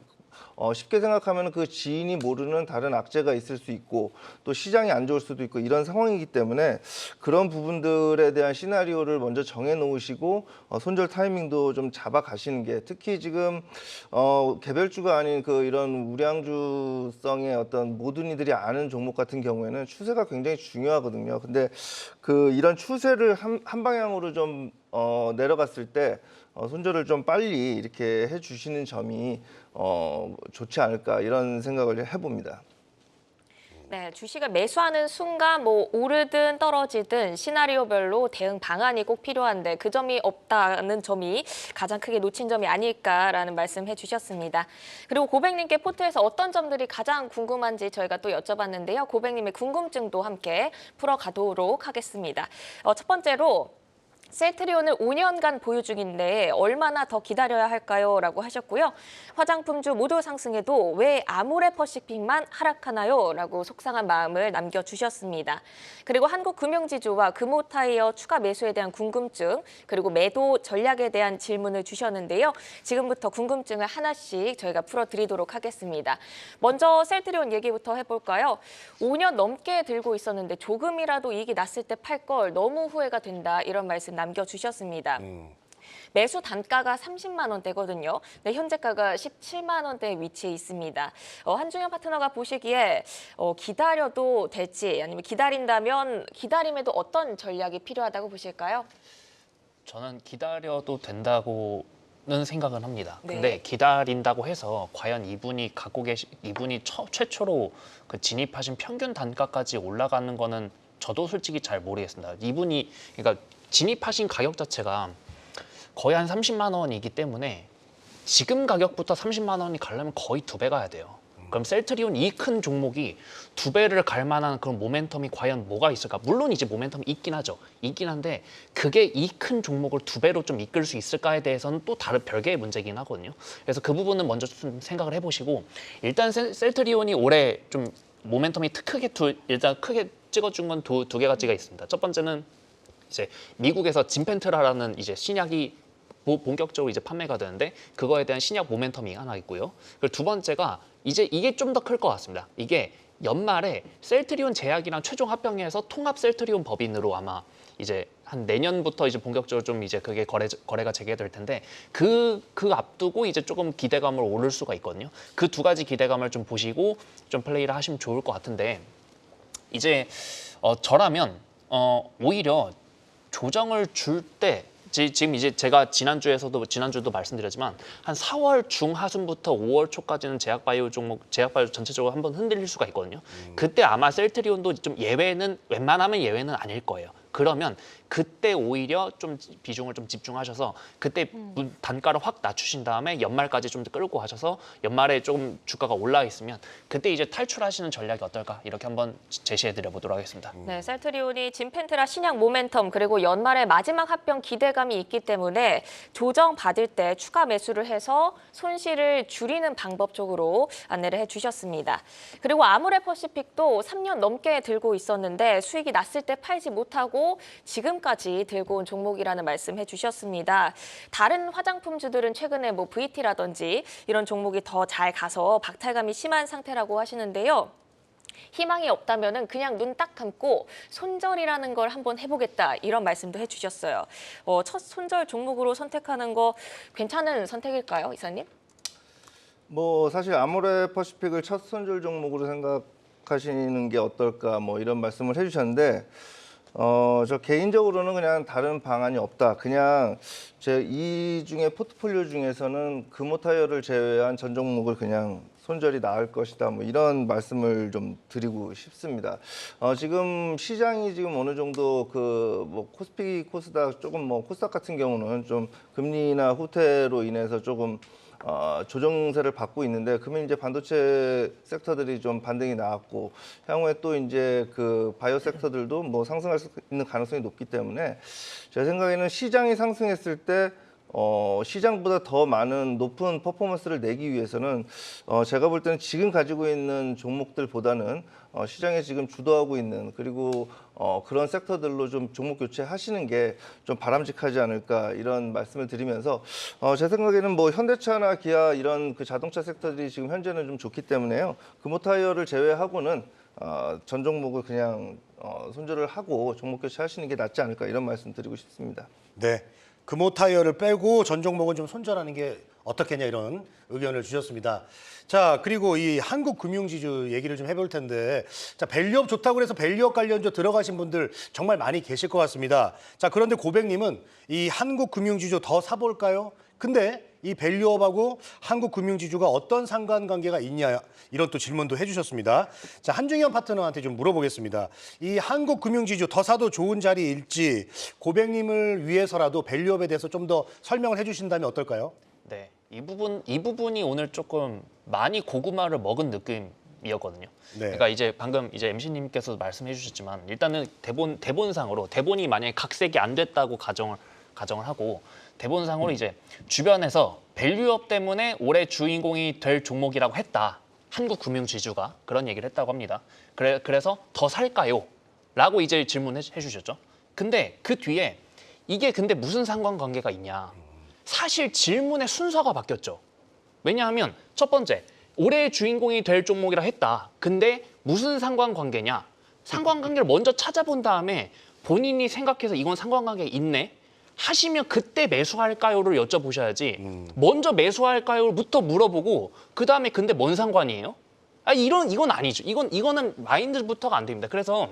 쉽게 생각하면 그 지인이 모르는 다른 악재가 있을 수 있고 또 시장이 안 좋을 수도 있고 이런 상황이기 때문에 그런 부분들에 대한 시나리오를 먼저 정해 놓으시고 손절 타이밍도 좀 잡아 가시는 게 특히 지금 개별주가 아닌 그 이런 우량주성의 어떤 모든 이들이 아는 종목 같은 경우에는 추세가 굉장히 중요하거든요. 근데 그 이런 추세를 한 방향으로 좀 내려갔을 때 손절을 좀 빨리 이렇게 해주시는 점이 좋지 않을까 이런 생각을 해봅니다. 네, 주식을 매수하는 순간 뭐 오르든 떨어지든 시나리오별로 대응 방안이 꼭 필요한데 그 점이 없다는 점이 가장 크게 놓친 점이 아닐까라는 말씀 해주셨습니다. 그리고 고백님께 포트에서 어떤 점들이 가장 궁금한지 저희가 또 여쭤봤는데요. 고백님의 궁금증도 함께 풀어가도록 하겠습니다. 첫 번째로 셀트리온을 5년간 보유 중인데 얼마나 더 기다려야 할까요? 라고 하셨고요. 화장품주 모두 상승해도 왜 아모레퍼시픽만 하락하나요? 라고 속상한 마음을 남겨주셨습니다. 그리고 한국금융지주와 금호타이어 추가 매수에 대한 궁금증 그리고 매도 전략에 대한 질문을 주셨는데요. 지금부터 궁금증을 하나씩 저희가 풀어드리도록 하겠습니다. 먼저 셀트리온 얘기부터 해볼까요? 5년 넘게 들고 있었는데 조금이라도 이익이 났을 때 팔 걸 너무 후회가 된다 이런 말씀 남겨주셨습니다. 매수 단가가 30만 원대거든요. 네, 현재가가 17만 원대에 위치해 있습니다. 한중현 파트너가 보시기에 기다려도 될지 아니면 기다린다면 기다림에도 어떤 전략이 필요하다고 보실까요? 저는 기다려도 된다고는 생각은 합니다. 네. 근데 기다린다고 해서 과연 이분이 최초로 그 진입하신 평균 단가까지 올라가는 거는 저도 솔직히 잘 모르겠습니다. 이분이 그러니까 진입하신 가격 자체가 거의 한 30만 원이기 때문에 지금 가격부터 30만 원이 가려면 거의 2배 가야 돼요. 그럼 셀트리온 이 큰 종목이 2배를 갈 만한 그런 모멘텀이 과연 뭐가 있을까? 물론 이제 모멘텀이 있긴 하죠. 있긴 한데 그게 이 큰 종목을 2배로 좀 이끌 수 있을까에 대해서는 또 다른 별개의 문제긴 하거든요. 그래서 그 부분은 먼저 좀 생각을 해보시고 일단 셀트리온이 올해 좀 모멘텀이 일단 크게 찍어준 건 두 개가지가 있습니다. 첫 번째는 이제 미국에서 진펜트라라는 이제 신약이 본격적으로 이제 판매가 되는데 그거에 대한 신약 모멘텀이 하나 있고요. 그리고 두 번째가 이제 이게 좀 더 클 것 같습니다. 이게 연말에 셀트리온 제약이랑 최종 합병해서 통합 셀트리온 법인으로 아마 이제 한 내년부터 이제 본격적으로 좀 이제 그게 거래가 재개될 텐데 그 앞두고 이제 조금 기대감을 오를 수가 있거든요. 그 두 가지 기대감을 좀 보시고 좀 플레이를 하시면 좋을 것 같은데 이제 저라면 오히려 조정을 줄 때 지금 이제 제가 지난주도 말씀드렸지만 한 4월 중하순부터 5월 초까지는 제약바이오 전체적으로 한번 흔들릴 수가 있거든요. 그때 아마 셀트리온도 좀 웬만하면 예외는 아닐 거예요. 그러면 그때 오히려 좀 비중을 좀 집중하셔서 그때 단가를 확 낮추신 다음에 연말까지 좀 끌고 가셔서 연말에 좀 주가가 올라 있으면 그때 이제 탈출하시는 전략이 어떨까 이렇게 한번 제시해드려 보도록 하겠습니다. 네, 셀트리온이 진펜트라 신약 모멘텀 그리고 연말에 마지막 합병 기대감이 있기 때문에 조정 받을 때 추가 매수를 해서 손실을 줄이는 방법 쪽으로 안내를 해주셨습니다. 그리고 아모레퍼시픽도 3년 넘게 들고 있었는데 수익이 났을 때 팔지 못하고 지금까지 들고 온 종목이라는 말씀 해주셨습니다. 다른 화장품주들은 최근에 뭐 VT라든지 이런 종목이 더 잘 가서 박탈감이 심한 상태라고 하시는데요. 희망이 없다면은 그냥 눈 딱 감고 손절이라는 걸 한번 해보겠다 이런 말씀도 해주셨어요. 첫 손절 종목으로 선택하는 거 괜찮은 선택일까요, 이사님? 뭐 사실 아모레퍼시픽을 첫 손절 종목으로 생각하시는 게 어떨까 뭐 이런 말씀을 해주셨는데 저 개인적으로는 그냥 다른 방안이 없다. 그냥 제 이 중에 포트폴리오 중에서는 금호 타이어를 제외한 전 종목을 그냥 손절이 나을 것이다. 뭐 이런 말씀을 좀 드리고 싶습니다. 지금 시장이 지금 어느 정도 그 뭐 코스피, 코스닥 조금 뭐 코스닥 같은 경우는 좀 금리나 후퇴로 인해서 조금 조정세를 받고 있는데 그러면 이제 반도체 섹터들이 좀 반등이 나왔고 향후에 또 이제 그 바이오 섹터들도 뭐 상승할 수 있는 가능성이 높기 때문에 제 생각에는 시장이 상승했을 때 시장보다 더 많은 높은 퍼포먼스를 내기 위해서는 제가 볼 때는 지금 가지고 있는 종목들보다는 시장에 지금 주도하고 있는 그리고 그런 섹터들로 좀 종목 교체하시는 게 좀 바람직하지 않을까 이런 말씀을 드리면서 제 생각에는 뭐 현대차나 기아 이런 그 자동차 섹터들이 지금 현재는 좀 좋기 때문에요. 금호 타이어를 제외하고는 전 종목을 그냥 손절을 하고 종목 교체하시는 게 낫지 않을까 이런 말씀 드리고 싶습니다. 네. 금호 타이어를 빼고 전 종목은 좀 손절하는 게 어떻겠냐 이런 의견을 주셨습니다. 자, 그리고 이 한국금융지주 얘기를 좀 해볼 텐데, 자, 밸류업 좋다고 해서 밸류업 관련주 들어가신 분들 정말 많이 계실 것 같습니다. 자, 그런데 고백님은 이 한국금융지주 더 사볼까요? 근데 이 밸류업하고 한국금융지주가 어떤 상관관계가 있냐 이런 또 질문도 해주셨습니다. 자, 한중현 파트너한테 좀 물어보겠습니다. 이 한국금융지주 더 사도 좋은 자리일지 고백님을 위해서라도 밸류업에 대해서 좀 더 설명을 해주신다면 어떨까요? 네, 이 부분이 오늘 조금 많이 고구마를 먹은 느낌이었거든요. 네. 그러니까 이제 방금 이제 MC님께서도 말씀해 주셨지만 일단은 대본상으로 대본이 만약에 각색이 안 됐다고 가정을 하고 대본상으로 이제 주변에서 밸류업 때문에 올해 주인공이 될 종목이라고 했다. 한국금융지주가 그런 얘기를 했다고 합니다. 그래서 더 살까요? 라고 이제 질문해 주셨죠. 근데 그 뒤에 이게 근데 무슨 상관관계가 있냐? 사실 질문의 순서가 바뀌었죠. 왜냐하면 첫 번째, 올해의 주인공이 될 종목이라 했다. 근데 무슨 상관관계냐? 상관관계를 먼저 찾아본 다음에 본인이 생각해서 이건 상관관계 있네? 하시면 그때 매수할까요를 여쭤보셔야지. 먼저 매수할까요부터 물어보고 그 다음에 근데 뭔 상관이에요? 이건 아니죠. 이거는 마인드부터가 안 됩니다. 그래서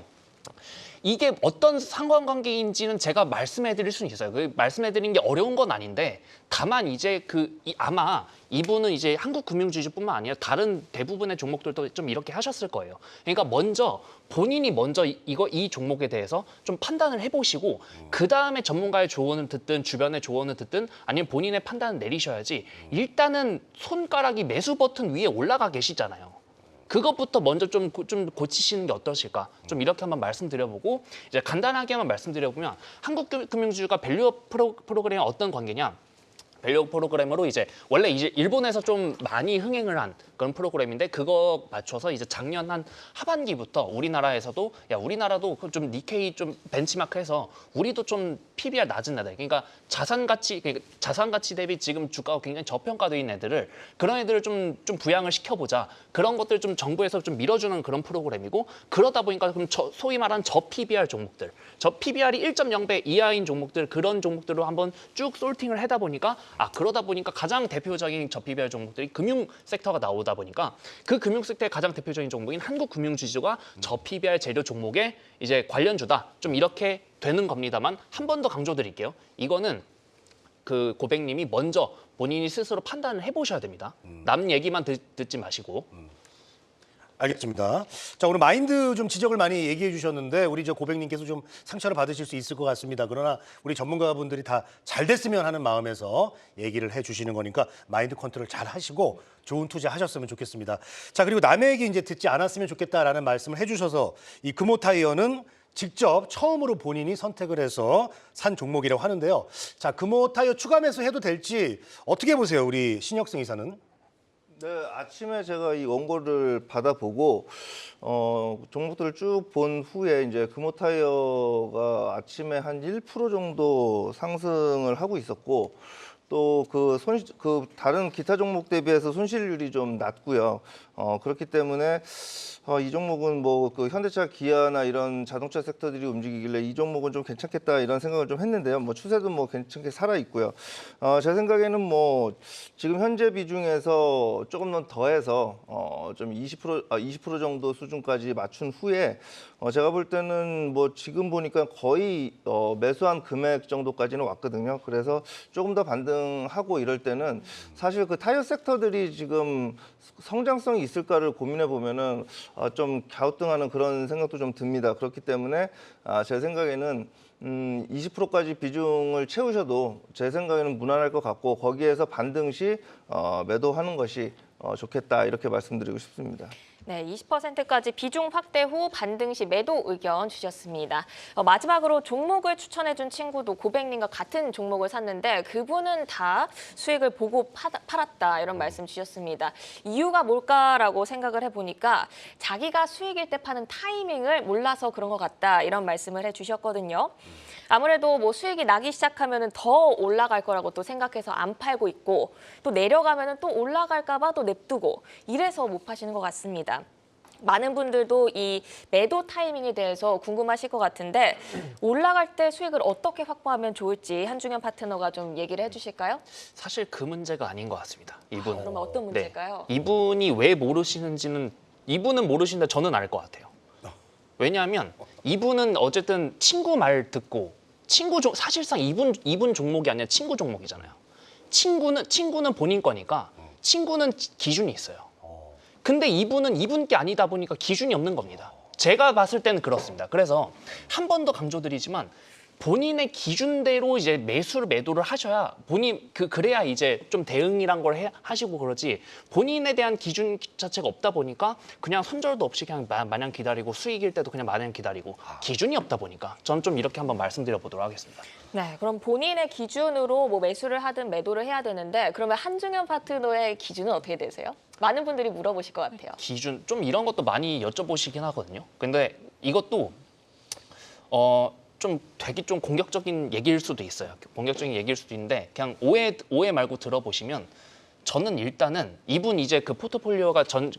이게 어떤 상관관계인지는 제가 말씀해드릴 수는 있어요. 말씀해드리는 게 어려운 건 아닌데 다만 이제 아마 이분은 이제 한국금융지주뿐만 아니라 다른 대부분의 종목들도 좀 이렇게 하셨을 거예요. 그러니까 본인이 먼저 이 종목에 대해서 좀 판단을 해보시고 그 다음에 전문가의 조언을 듣든 주변의 조언을 듣든 아니면 본인의 판단을 내리셔야지 일단은 손가락이 매수 버튼 위에 올라가 계시잖아요. 그것부터 먼저 좀 고치시는 게 어떠실까? 좀 이렇게 한번 말씀드려보고 이제 간단하게만 말씀드려보면 한국금융지주가 밸류업 프로그램이 어떤 관계냐? 밸류업 프로그램으로 이제 원래 이제 일본에서 좀 많이 흥행을 한 그런 프로그램인데 그거 맞춰서 이제 작년 한 하반기부터 우리나라에서도 우리나라도 좀 니케이 좀 벤치마크해서 우리도 좀 PBR 낮은 애들 그러니까 자산 가치 대비 지금 주가가 굉장히 저평가되어 있는 애들을 그런 애들을 좀 부양을 시켜보자 그런 것들 좀 정부에서 좀 밀어주는 그런 프로그램이고 그러다 보니까 그럼 소위 말하는 저PBR 종목들 저 PBR이 1.0배 이하인 종목들 그런 종목들로 한번 쭉 솔팅을 하다 보니까 그러다 보니까 가장 대표적인 저PBR 종목들이 금융 섹터가 나오다 보니까 그 금융 섹터의 가장 대표적인 종목인 한국금융지주가 저PBR 재료 종목의 이제 관련주다. 좀 이렇게 되는 겁니다만 한 번 더 강조드릴게요. 이거는 그 고백님이 먼저 본인이 스스로 판단을 해보셔야 됩니다. 남 얘기만 듣지 마시고. 알겠습니다. 자, 오늘 마인드 좀 지적을 많이 얘기해 주셨는데 우리 저 고백님께서 좀 상처를 받으실 수 있을 것 같습니다. 그러나 우리 전문가분들이 다 잘 됐으면 하는 마음에서 얘기를 해 주시는 거니까 마인드 컨트롤 잘 하시고 좋은 투자 하셨으면 좋겠습니다. 자, 그리고 남의 얘기 이제 듣지 않았으면 좋겠다라는 말씀을 해 주셔서 이 금호 타이어는 직접 처음으로 본인이 선택을 해서 산 종목이라고 하는데요. 자, 금호 타이어 추가 매수해도 될지 어떻게 보세요, 우리 신혁승 이사는? 네, 아침에 제가 이 원고를 받아보고 종목들을 쭉 본 후에 이제 금호 타이어가 아침에 한 1% 정도 상승을 하고 있었고 또 다른 기타 종목 대비해서 손실률이 좀 낮고요. 그렇기 때문에 이 종목은 뭐 그 현대차, 기아나 이런 자동차 섹터들이 움직이길래 이 종목은 좀 괜찮겠다 이런 생각을 좀 했는데요. 뭐 추세도 뭐 괜찮게 살아 있고요. 제 생각에는 뭐 지금 현재 비중에서 조금 더해서 좀 20% 정도 수준까지 맞춘 후에 제가 볼 때는 뭐 지금 보니까 거의 매수한 금액 정도까지는 왔거든요. 그래서 조금 더 반등하고 이럴 때는 사실 그 타이어 섹터들이 지금 성장성이 있을까를 고민해 보면은 좀 갸우뚱하는 그런 생각도 좀 듭니다. 그렇기 때문에 제 생각에는 20%까지 비중을 채우셔도 제 생각에는 무난할 것 같고 거기에서 반등 시 매도하는 것이 좋겠다 이렇게 말씀드리고 싶습니다. 네, 20%까지 비중 확대 후 반등 시 매도 의견 주셨습니다. 마지막으로 종목을 추천해준 친구도 고백님과 같은 종목을 샀는데 그분은 다 수익을 보고 팔았다 이런 말씀 주셨습니다. 이유가 뭘까라고 생각을 해보니까 자기가 수익일 때 파는 타이밍을 몰라서 그런 것 같다 이런 말씀을 해주셨거든요. 아무래도 뭐 수익이 나기 시작하면 더 올라갈 거라고 또 생각해서 안 팔고 있고 또 내려가면 또 올라갈까 봐 또 냅두고 이래서 못 파시는 것 같습니다. 많은 분들도 이 매도 타이밍에 대해서 궁금하실 것 같은데 올라갈 때 수익을 어떻게 확보하면 좋을지 한중현 파트너가 좀 얘기를 해주실까요? 사실 그 문제가 아닌 것 같습니다. 이분은. 그러면 어떤 문제일까요? 네. 이분이 왜 모르시는지는 이분은 모르시는데 저는 알 것 같아요. 왜냐하면 이분은 어쨌든 친구 말 듣고 사실상 이분 종목이 아니라 친구 종목이잖아요. 친구는 본인 거니까 친구는 기준이 있어요. 근데 이분은 이분 게 아니다 보니까 기준이 없는 겁니다. 제가 봤을 때는 그렇습니다. 그래서 한 번 더 강조드리지만 본인의 기준대로 이제 매도를 하셔야 그래야 이제 좀 대응이란 걸 하시고 그러지 본인에 대한 기준 자체가 없다 보니까 그냥 손절도 없이 그냥 마냥 기다리고 수익일 때도 그냥 마냥 기다리고 기준이 없다 보니까 저는 좀 이렇게 한번 말씀드려 보도록 하겠습니다. 네, 그럼 본인의 기준으로 뭐 매수를 하든 매도를 해야 되는데 그러면 한중현 파트너의 기준은 어떻게 되세요? 많은 분들이 물어보실 것 같아요. 기준 좀 이런 것도 많이 여쭤보시긴 하거든요. 근데 이것도 좀 되게 좀 공격적인 얘기일 수도 있어요. 공격적인 얘기일 수도 있는데 그냥 오해 말고 들어보시면 저는 일단은 이분 이제 그 포트폴리오가 총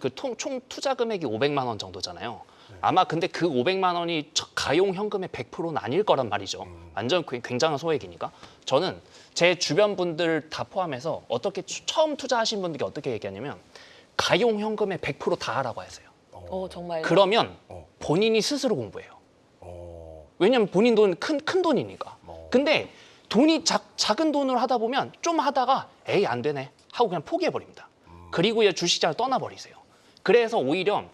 투자 금액이 500만 원 정도잖아요. 아마 근데 그 500만 원이 가용 현금의 100%는 아닐 거란 말이죠. 완전 굉장한 소액이니까. 저는 제 주변 분들 다 포함해서 어떻게 처음 투자하신 분들께 어떻게 얘기하냐면 가용 현금의 100% 다 하라고 하세요. 정말요? 그러면 본인이 스스로 공부해요. 왜냐면 본인 돈 큰 돈이니까. 근데 돈이 작은 돈으로 하다 보면 좀 하다가 에이 안 되네 하고 그냥 포기해 버립니다. 그리고 이제 주식장을 떠나버리세요. 그래서 오히려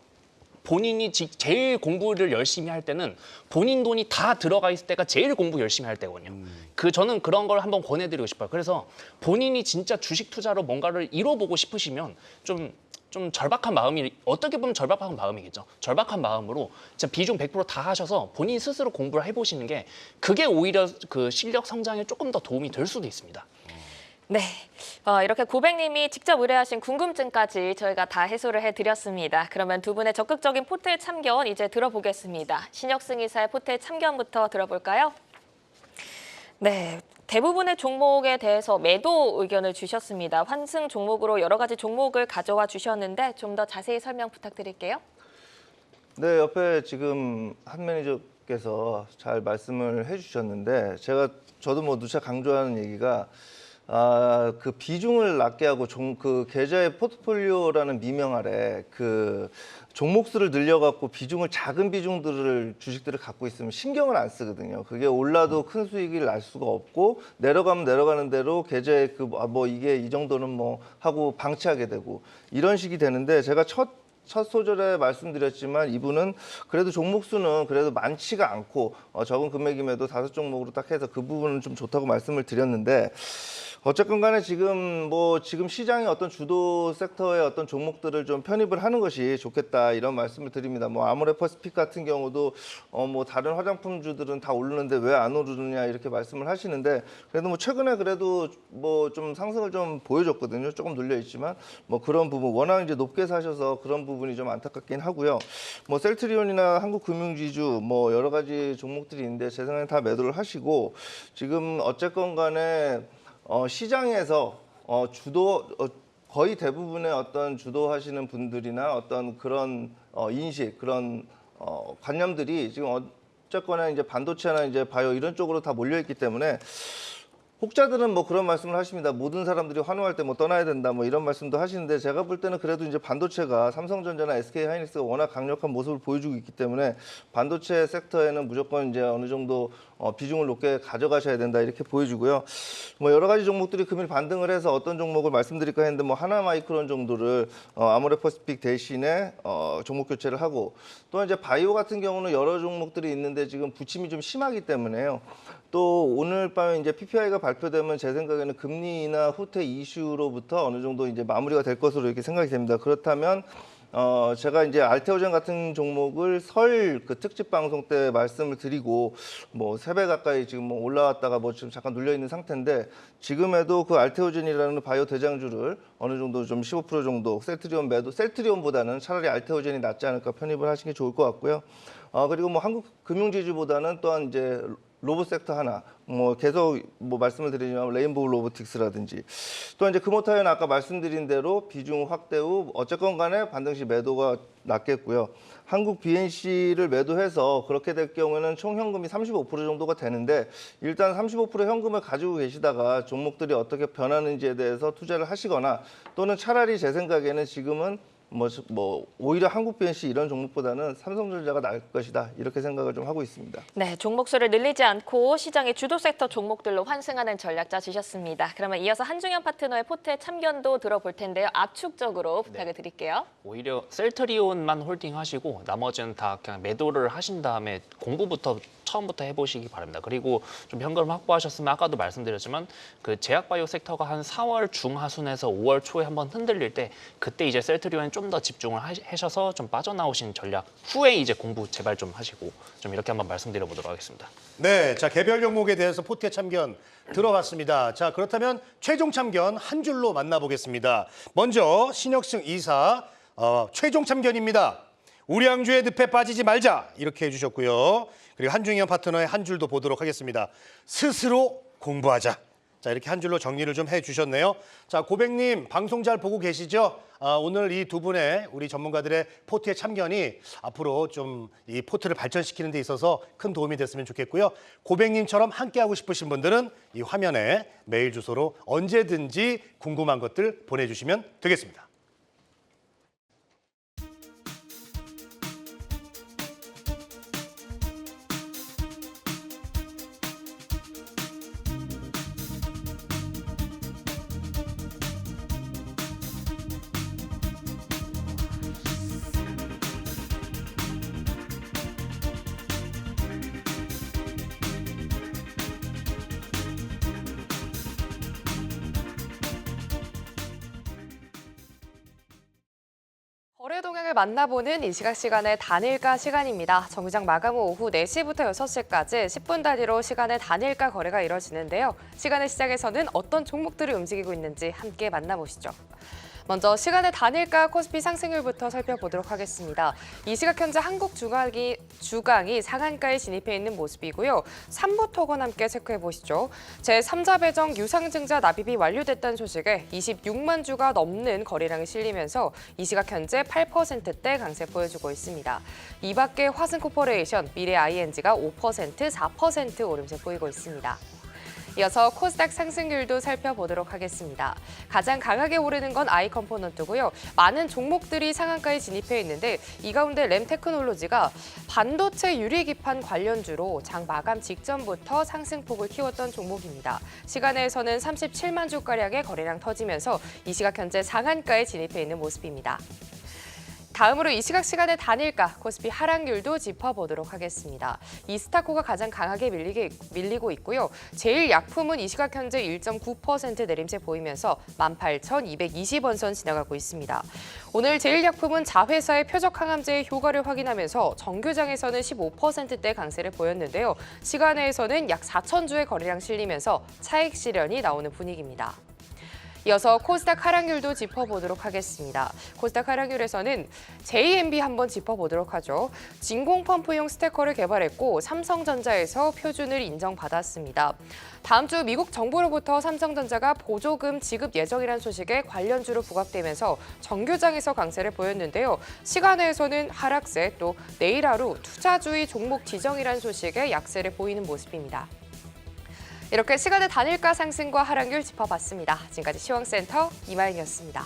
본인이 제일 공부를 열심히 할 때는 본인 돈이 다 들어가 있을 때가 제일 공부 열심히 할 때거든요. 저는 그런 걸 한번 권해드리고 싶어요. 그래서 본인이 진짜 주식 투자로 뭔가를 이뤄보고 싶으시면 좀 절박한 마음이 어떻게 보면 절박한 마음이겠죠. 절박한 마음으로 진짜 비중 100% 다 하셔서 본인 스스로 공부를 해보시는 게 그게 오히려 그 실력 성장에 조금 더 도움이 될 수도 있습니다. 네, 이렇게 고백님이 직접 의뢰하신 궁금증까지 저희가 다 해소를 해드렸습니다. 그러면 두 분의 적극적인 포트의 참견 이제 들어보겠습니다. 신혁승 이사의 포트의 참견부터 들어볼까요? 네, 대부분의 종목에 대해서 매도 의견을 주셨습니다. 환승 종목으로 여러 가지 종목을 가져와 주셨는데 좀 더 자세히 설명 부탁드릴게요. 네, 옆에 지금 한 매니저께서 잘 말씀을 해주셨는데 저도 뭐 누차 강조하는 얘기가 그 비중을 낮게 하고 그 계좌의 포트폴리오라는 미명 아래 그 종목 수를 늘려갖고 작은 비중들을 주식들을 갖고 있으면 신경을 안 쓰거든요. 그게 올라도 큰 수익을 날 수가 없고 내려가면 내려가는 대로 계좌에 이게 이 정도는 뭐 하고 방치하게 되고 이런 식이 되는데 제가 첫 소절에 말씀드렸지만 이분은 그래도 종목 수는 그래도 많지가 않고 적은 금액임에도 5종목으로 딱 해서 그 부분은 좀 좋다고 말씀을 드렸는데 어쨌건 간에 지금 시장의 어떤 주도 섹터의 어떤 종목들을 좀 편입을 하는 것이 좋겠다 이런 말씀을 드립니다. 뭐 아모레퍼시픽 같은 경우도 다른 화장품주들은 다 오르는데 왜 안 오르느냐 이렇게 말씀을 하시는데 그래도 뭐 최근에 그래도 좀 상승을 좀 보여줬거든요. 조금 눌려 있지만 그런 부분 워낙 이제 높게 사셔서 그런 부분이 좀 안타깝긴 하고요. 셀트리온이나 한국금융지주 여러 가지 종목들이 있는데 제 생각에 다 매도를 하시고 지금 어쨌건 간에 시장에서 거의 대부분의 어떤 주도하시는 분들이나 어떤 그런 인식, 그런 관념들이 지금 어쨌거나 이제 반도체나 이제 바이오 이런 쪽으로 다 몰려 있기 때문에 혹자들은 뭐 그런 말씀을 하십니다. 모든 사람들이 환호할 때 뭐 떠나야 된다 뭐 이런 말씀도 하시는데 제가 볼 때는 그래도 이제 반도체가 삼성전자나 SK하이닉스가 워낙 강력한 모습을 보여주고 있기 때문에 반도체 섹터에는 무조건 이제 어느 정도 비중을 높게 가져가셔야 된다 이렇게 보여주고요. 뭐 여러 가지 종목들이 금일 반등을 해서 어떤 종목을 말씀드릴까 했는데 뭐 하나마이크론 정도를 아모레퍼시픽 대신에 종목 교체를 하고 또 이제 바이오 같은 경우는 여러 종목들이 있는데 지금 부침이 좀 심하기 때문에요. 또 오늘 밤에 이제 PPI가 발표되면 제 생각에는 금리나 후퇴 이슈로부터 어느 정도 이제 마무리가 될 것으로 이렇게 생각이 됩니다. 그렇다면 제가 이제 알테오젠 같은 종목을 설 그 특집 방송 때 말씀을 드리고 뭐 3배 가까이 지금 뭐 올라왔다가 뭐 지금 잠깐 눌려 있는 상태인데 지금에도 그 알테오젠이라는 바이오 대장주를 어느 정도 좀 15% 정도 셀트리온 매도 셀트리온보다는 차라리 알테오젠이 낫지 않을까 편입을 하시는 게 좋을 것 같고요. 그리고 뭐 한국 금융지주보다는 또한 이제 로봇 섹터 하나, 뭐 계속 뭐 말씀을 드리지만 레인보우 로보틱스라든지 또 이제 금호타이어는 아까 말씀드린 대로 비중 확대 후 어쨌건 간에 반등시 매도가 낮겠고요. 한국 BNC를 매도해서 그렇게 될 경우에는 총 현금이 35% 정도가 되는데 일단 35% 현금을 가지고 계시다가 종목들이 어떻게 변하는지에 대해서 투자를 하시거나 또는 차라리 제 생각에는 지금은 뭐 오히려 한국 BNC 이런 종목보다는 삼성전자가 나을 것이다 이렇게 생각을 좀 하고 있습니다. 네, 종목 수를 늘리지 않고 시장의 주도 섹터 종목들로 환승하는 전략 짜주셨습니다. 그러면 이어서 한중현 파트너의 포트의 참견도 들어볼 텐데요. 압축적으로 부탁을 드릴게요. 오히려 셀트리온만 홀딩하시고 나머지는 다 그냥 매도를 하신 다음에 공부부터 처음부터 해보시기 바랍니다. 그리고 좀 현금 확보하셨으면 아까도 말씀드렸지만 그 제약바이오 섹터가 한 4월 중하순에서 5월 초에 한번 흔들릴 때 그때 이제 셀트리온에 좀 더 집중을 하셔서 좀 빠져나오신 전략 후에 이제 공부 제발 좀 하시고 좀 이렇게 한번 말씀드려보도록 하겠습니다. 네, 자 개별 종목에 대해서 포트의 참견 들어봤습니다. 자 그렇다면 최종 참견 한 줄로 만나보겠습니다. 먼저 신혁승 이사 최종 참견입니다. 우량주의 늪에 빠지지 말자 이렇게 해주셨고요. 그리고 한중현 파트너의 한 줄도 보도록 하겠습니다. 스스로 공부하자. 자 이렇게 한 줄로 정리를 좀 해주셨네요. 자 고백님 방송 잘 보고 계시죠? 오늘 이 두 분의 우리 전문가들의 포트의 참견이 앞으로 좀 이 포트를 발전시키는 데 있어서 큰 도움이 됐으면 좋겠고요. 고백님처럼 함께하고 싶으신 분들은 이 화면에 메일 주소로 언제든지 궁금한 것들 보내주시면 되겠습니다. 거래 동향을 만나보는 이 시간의 단일가 시간입니다. 정시장 마감 후 오후 4시부터 6시까지 10분 단위로 시간의 단일가 거래가 이뤄지는데요. 시간의 시작에서는 어떤 종목들이 움직이고 있는지 함께 만나보시죠. 먼저 시간의 단일가 코스피 상승률부터 살펴보도록 하겠습니다. 이 시각 현재 한국 주강이 상한가에 진입해 있는 모습이고요. 3부토건 함께 체크해 보시죠. 제3자 배정 유상증자 납입이 완료됐다는 소식에 26만 주가 넘는 거래량이 실리면서 이 시각 현재 8%대 강세 보여주고 있습니다. 이 밖에 화승코퍼레이션, 미래ING가 5%, 4% 오름세 보이고 있습니다. 이어서 코스닥 상승률도 살펴보도록 하겠습니다. 가장 강하게 오르는 건 아이컴포넌트고요. 많은 종목들이 상한가에 진입해 있는데 이 가운데 램테크놀로지가 반도체 유리기판 관련주로 장 마감 직전부터 상승폭을 키웠던 종목입니다. 시간에서는 37만 주가량의 거래량 터지면서 이 시각 현재 상한가에 진입해 있는 모습입니다. 다음으로 이 시간의 단일가 코스피 하락률도 짚어보도록 하겠습니다. 이스타코가 가장 강하게 밀리고 있고요. 제일약품은 이 시각 현재 1.9% 내림세 보이면서 18,220원 선 지나가고 있습니다. 오늘 제일약품은 자회사의 표적 항암제의 효과를 확인하면서 정규장에서는 15%대 강세를 보였는데요. 시간에서는 약 4,000주의 거래량 실리면서 차익 실현이 나오는 분위기입니다. 이어서 코스닥 하락률도 짚어보도록 하겠습니다. 코스닥 하락률에서는 JMB 한번 짚어보도록 하죠. 진공 펌프용 스테커를 개발했고 삼성전자에서 표준을 인정받았습니다. 다음 주 미국 정부로부터 삼성전자가 보조금 지급 예정이라는 소식에 관련주로 부각되면서 정규장에서 강세를 보였는데요. 시간외에서는 하락세, 또 내일 하루 투자주의 종목 지정이라는 소식에 약세를 보이는 모습입니다. 이렇게 시간의 단일가 상승과 하락률 짚어봤습니다. 지금까지 시황센터 이마인이었습니다.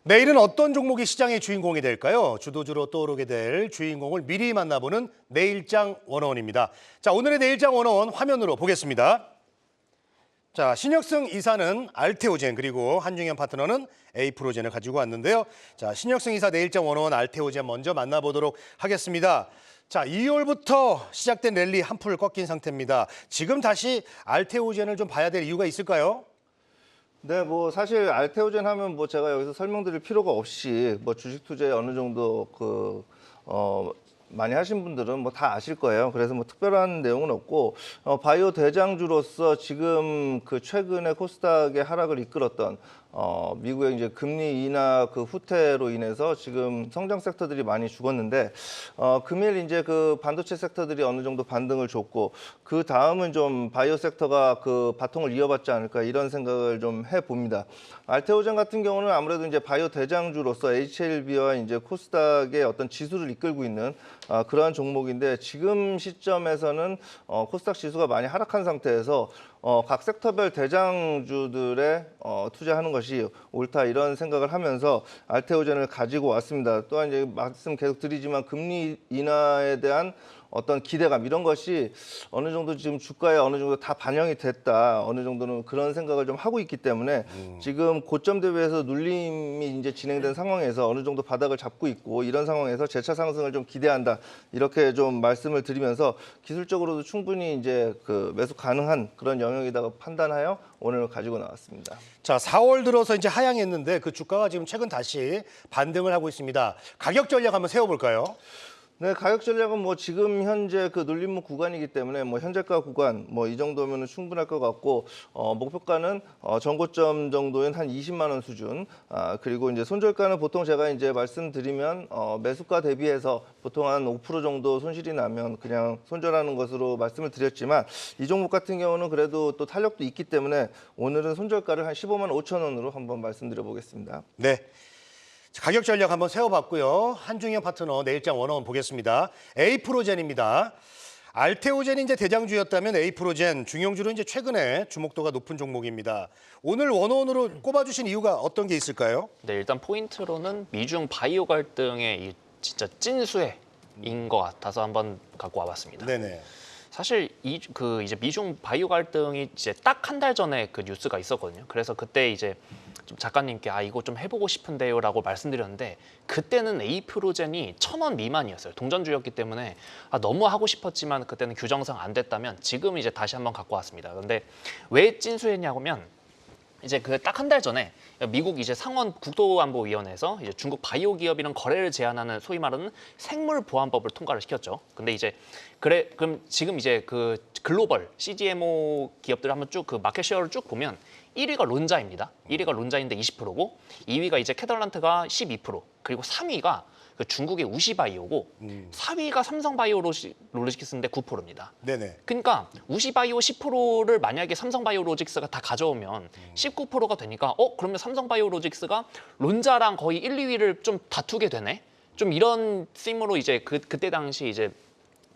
내일은 어떤 종목이 시장의 주인공이 될까요? 주도주로 떠오르게 될 주인공을 미리 만나보는 내일장 101입니다. 자, 오늘의 내일장 101 화면으로 보겠습니다. 자, 신혁승 이사는 알테오젠, 그리고 한중현 파트너는 에이프로젠을 가지고 왔는데요. 자, 신혁승 이사 내일장 101 알테오젠 먼저 만나보도록 하겠습니다. 자, 2월부터 시작된 랠리 한풀 꺾인 상태입니다. 지금 다시 알테오젠을 좀 봐야 될 이유가 있을까요? 네, 뭐 사실 알테오젠 하면 뭐 제가 여기서 설명드릴 필요가 없이 뭐 주식 투자에 어느 정도 많이 하신 분들은 뭐 다 아실 거예요. 그래서 뭐 특별한 내용은 없고 바이오 대장주로서 지금 그 최근에 코스닥의 하락을 이끌었던 미국의 이제 금리 인하 그 후퇴로 인해서 지금 성장 섹터들이 많이 죽었는데 금일 이제 그 반도체 섹터들이 어느 정도 반등을 줬고 그 다음은 좀 바이오 섹터가 그 바통을 이어받지 않을까 이런 생각을 좀 해봅니다. 알테오젠 같은 경우는 아무래도 이제 바이오 대장주로서 HLB와 이제 코스닥의 어떤 지수를 이끌고 있는 그러한 종목인데 지금 시점에서는 코스닥 지수가 많이 하락한 상태에서 각 섹터별 대장주들에 투자하는 것이 옳다 이런 생각을 하면서 알테오젠을 가지고 왔습니다. 또한 이제 말씀 계속 드리지만 금리 인하에 대한 어떤 기대감 이런 것이 어느 정도 지금 주가에 어느 정도 다 반영이 됐다. 어느 정도는 그런 생각을 좀 하고 있기 때문에 지금 고점 대비해서 눌림이 이제 진행된 상황에서 어느 정도 바닥을 잡고 있고 이런 상황에서 재차 상승을 좀 기대한다. 이렇게 좀 말씀을 드리면서 기술적으로도 충분히 이제 그 매수 가능한 그런 영역이다고 판단하여 오늘 가지고 나왔습니다. 자, 4월 들어서 이제 하향했는데 그 주가가 지금 최근 다시 반등을 하고 있습니다. 가격 전략 한번 세워볼까요? 네, 가격 전략은 뭐 지금 현재 그 눌림목 구간이기 때문에 뭐 현재가 구간 뭐 이 정도면 충분할 것 같고 목표가는 전고점 정도인 한 20만 원 수준. 그리고 이제 손절가는 보통 제가 이제 말씀드리면 매수가 대비해서 보통 한 5% 정도 손실이 나면 그냥 손절하는 것으로 말씀을 드렸지만 이 종목 같은 경우는 그래도 또 탄력도 있기 때문에 오늘은 손절가를 한 15만 5천 원으로 한번 말씀드려 보겠습니다. 네. 가격 전략 한번 세워봤고요. 한중현 파트너 내일장 101 보겠습니다. 에이프로젠입니다. 알테오젠이 이제 대장주였다면 에이프로젠, 중용주로 이제 최근에 주목도가 높은 종목입니다. 오늘 101으로 꼽아주신 이유가 어떤 게 있을까요? 네, 일단 포인트로는 미중 바이오 갈등의 이 진짜 찐수혜인 것 같아서 한번 갖고 와봤습니다. 네네. 사실 이제 미중 바이오 갈등이 이제 딱 한 달 전에 그 뉴스가 있었거든요. 그래서 그때 이제 좀 작가님께 이거 좀 해보고 싶은데요라고 말씀드렸는데 그때는 에이프로젠이 1,000원 미만이었어요. 동전주였기 때문에 너무 하고 싶었지만 그때는 규정상 안 됐다면 지금 이제 다시 한번 갖고 왔습니다. 근데 왜 찐수했냐면 이제 그 딱 한 달 전에 미국 이제 상원 국토안보위원회에서 이제 중국 바이오 기업이랑 거래를 제한하는 소위 말하는 생물보안법을 통과를 시켰죠. 근데 이제 그럼 지금 이제 그 글로벌 CDMO 기업들 한번 쭉 그 마켓 쉐어를 쭉 보면 1위가 론자입니다. 1위가 론자인데 20%고 2위가 이제 캐덜란트가 12%, 그리고 3위가 그 중국의 우시바이오고 4위가 삼성바이오로직스인데 9%입니다. 네네. 그러니까 우시바이오 10%를 만약에 삼성바이오로직스가 다 가져오면 19%가 되니까 그러면 삼성바이오로직스가 론자랑 거의 1, 2위를 좀 다투게 되네. 좀 이런 씀으로 이제 그때 당시 이제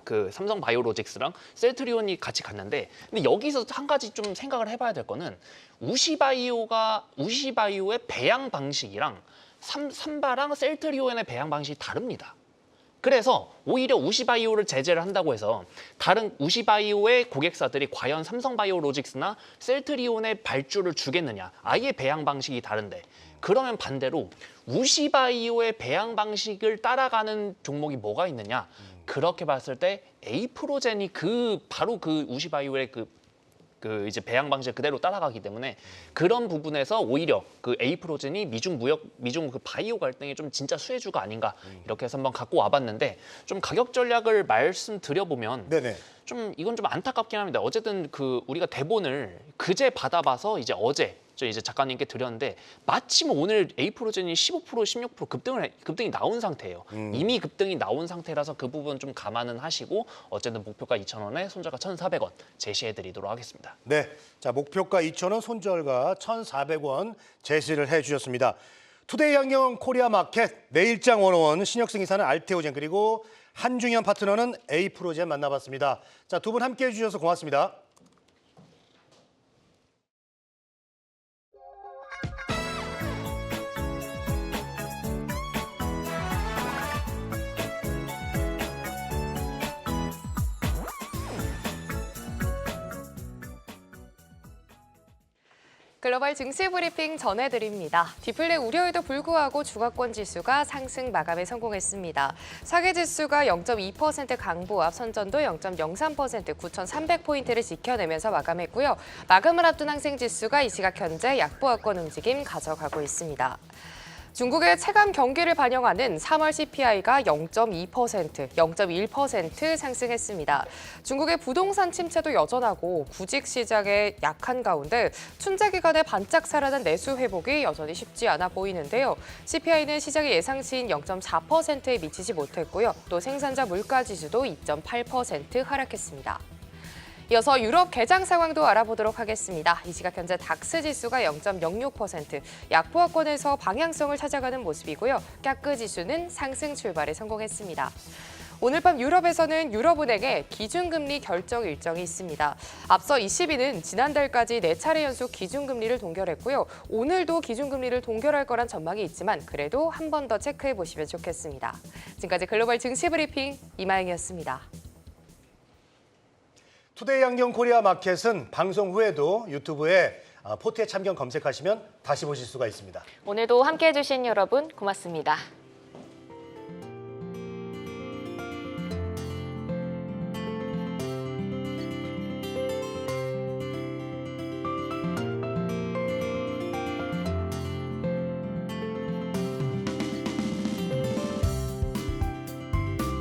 그 삼성바이오로직스랑 셀트리온이 같이 갔는데, 근데 여기서 한 가지 좀 생각을 해봐야 될 거는 우시바이오의 배양 방식이랑 삼바랑 셀트리온의 배양 방식이 다릅니다. 그래서 오히려 우시바이오를 제재를 한다고 해서 다른 우시바이오의 고객사들이 과연 삼성바이오로직스나 셀트리온의 발주를 주겠느냐, 아예 배양 방식이 다른데, 그러면 반대로 우시바이오의 배양 방식을 따라가는 종목이 뭐가 있느냐, 그렇게 봤을 때 에이프로젠이 바로 그 우시바이오의 그 그 이제 배양 방식을 그대로 따라가기 때문에 그런 부분에서 오히려 그 에이프로젠이 미중 그 바이오 갈등이 좀 진짜 수혜주가 아닌가 이렇게 해서 한번 갖고 와봤는데 좀 가격 전략을 말씀드려보면 네네. 좀 이건 좀 안타깝긴 합니다. 어쨌든 그 우리가 대본을 그제 받아봐서 이제 어제 저 이제 작가님께 드렸는데 마침 오늘 에이프로젠이 15% 16% 급등이 나온 상태예요. 이미 급등이 나온 상태라서 그 부분 좀 감안은 하시고 어쨌든 목표가 2,000원에 손절가 1,400원 제시해드리도록 하겠습니다. 네, 자 목표가 2,000원, 손절가 1,400원 제시를 해주셨습니다. 투데이 환경 코리아 마켓 내일장 101 신혁승 이사는 알테오젠 그리고 한중현 파트너는 에이프로젠 만나봤습니다. 자, 두 분 함께해 주셔서 고맙습니다. 글로벌 증시 브리핑 전해드립니다. 디플레 우려에도 불구하고 중화권 지수가 상승 마감에 성공했습니다. 사계 지수가 0.2% 강보 앞 선전도 0.03% 9,300포인트를 지켜내면서 마감했고요. 마감을 앞둔 항생 지수가 이 시각 현재 약보합권 움직임 가져가고 있습니다. 중국의 체감 경기를 반영하는 3월 CPI가 0.2%, 0.1% 상승했습니다. 중국의 부동산 침체도 여전하고 구직 시장에 약한 가운데 춘제 기간에 반짝 살아난 내수 회복이 여전히 쉽지 않아 보이는데요. CPI는 시장의 예상치인 0.4%에 미치지 못했고요. 또 생산자 물가 지수도 2.8% 하락했습니다. 이어서 유럽 개장 상황도 알아보도록 하겠습니다. 이 시각 현재 닥스 지수가 0.06%, 약보합권에서 방향성을 찾아가는 모습이고요. 까크 지수는 상승 출발에 성공했습니다. 오늘 밤 유럽에서는 유럽은행의 기준금리 결정 일정이 있습니다. 앞서 ECB는 지난달까지 4차례 연속 기준금리를 동결했고요. 오늘도 기준금리를 동결할 거란 전망이 있지만 그래도 한 번 더 체크해 보시면 좋겠습니다. 지금까지 글로벌 증시 브리핑 이마영이었습니다. 투데이 환경 코리아 마켓은 방송 후에도 유튜브에 포트의 참견 검색하시면 다시 보실 수가 있습니다. 오늘도 함께해 주신 여러분 고맙습니다.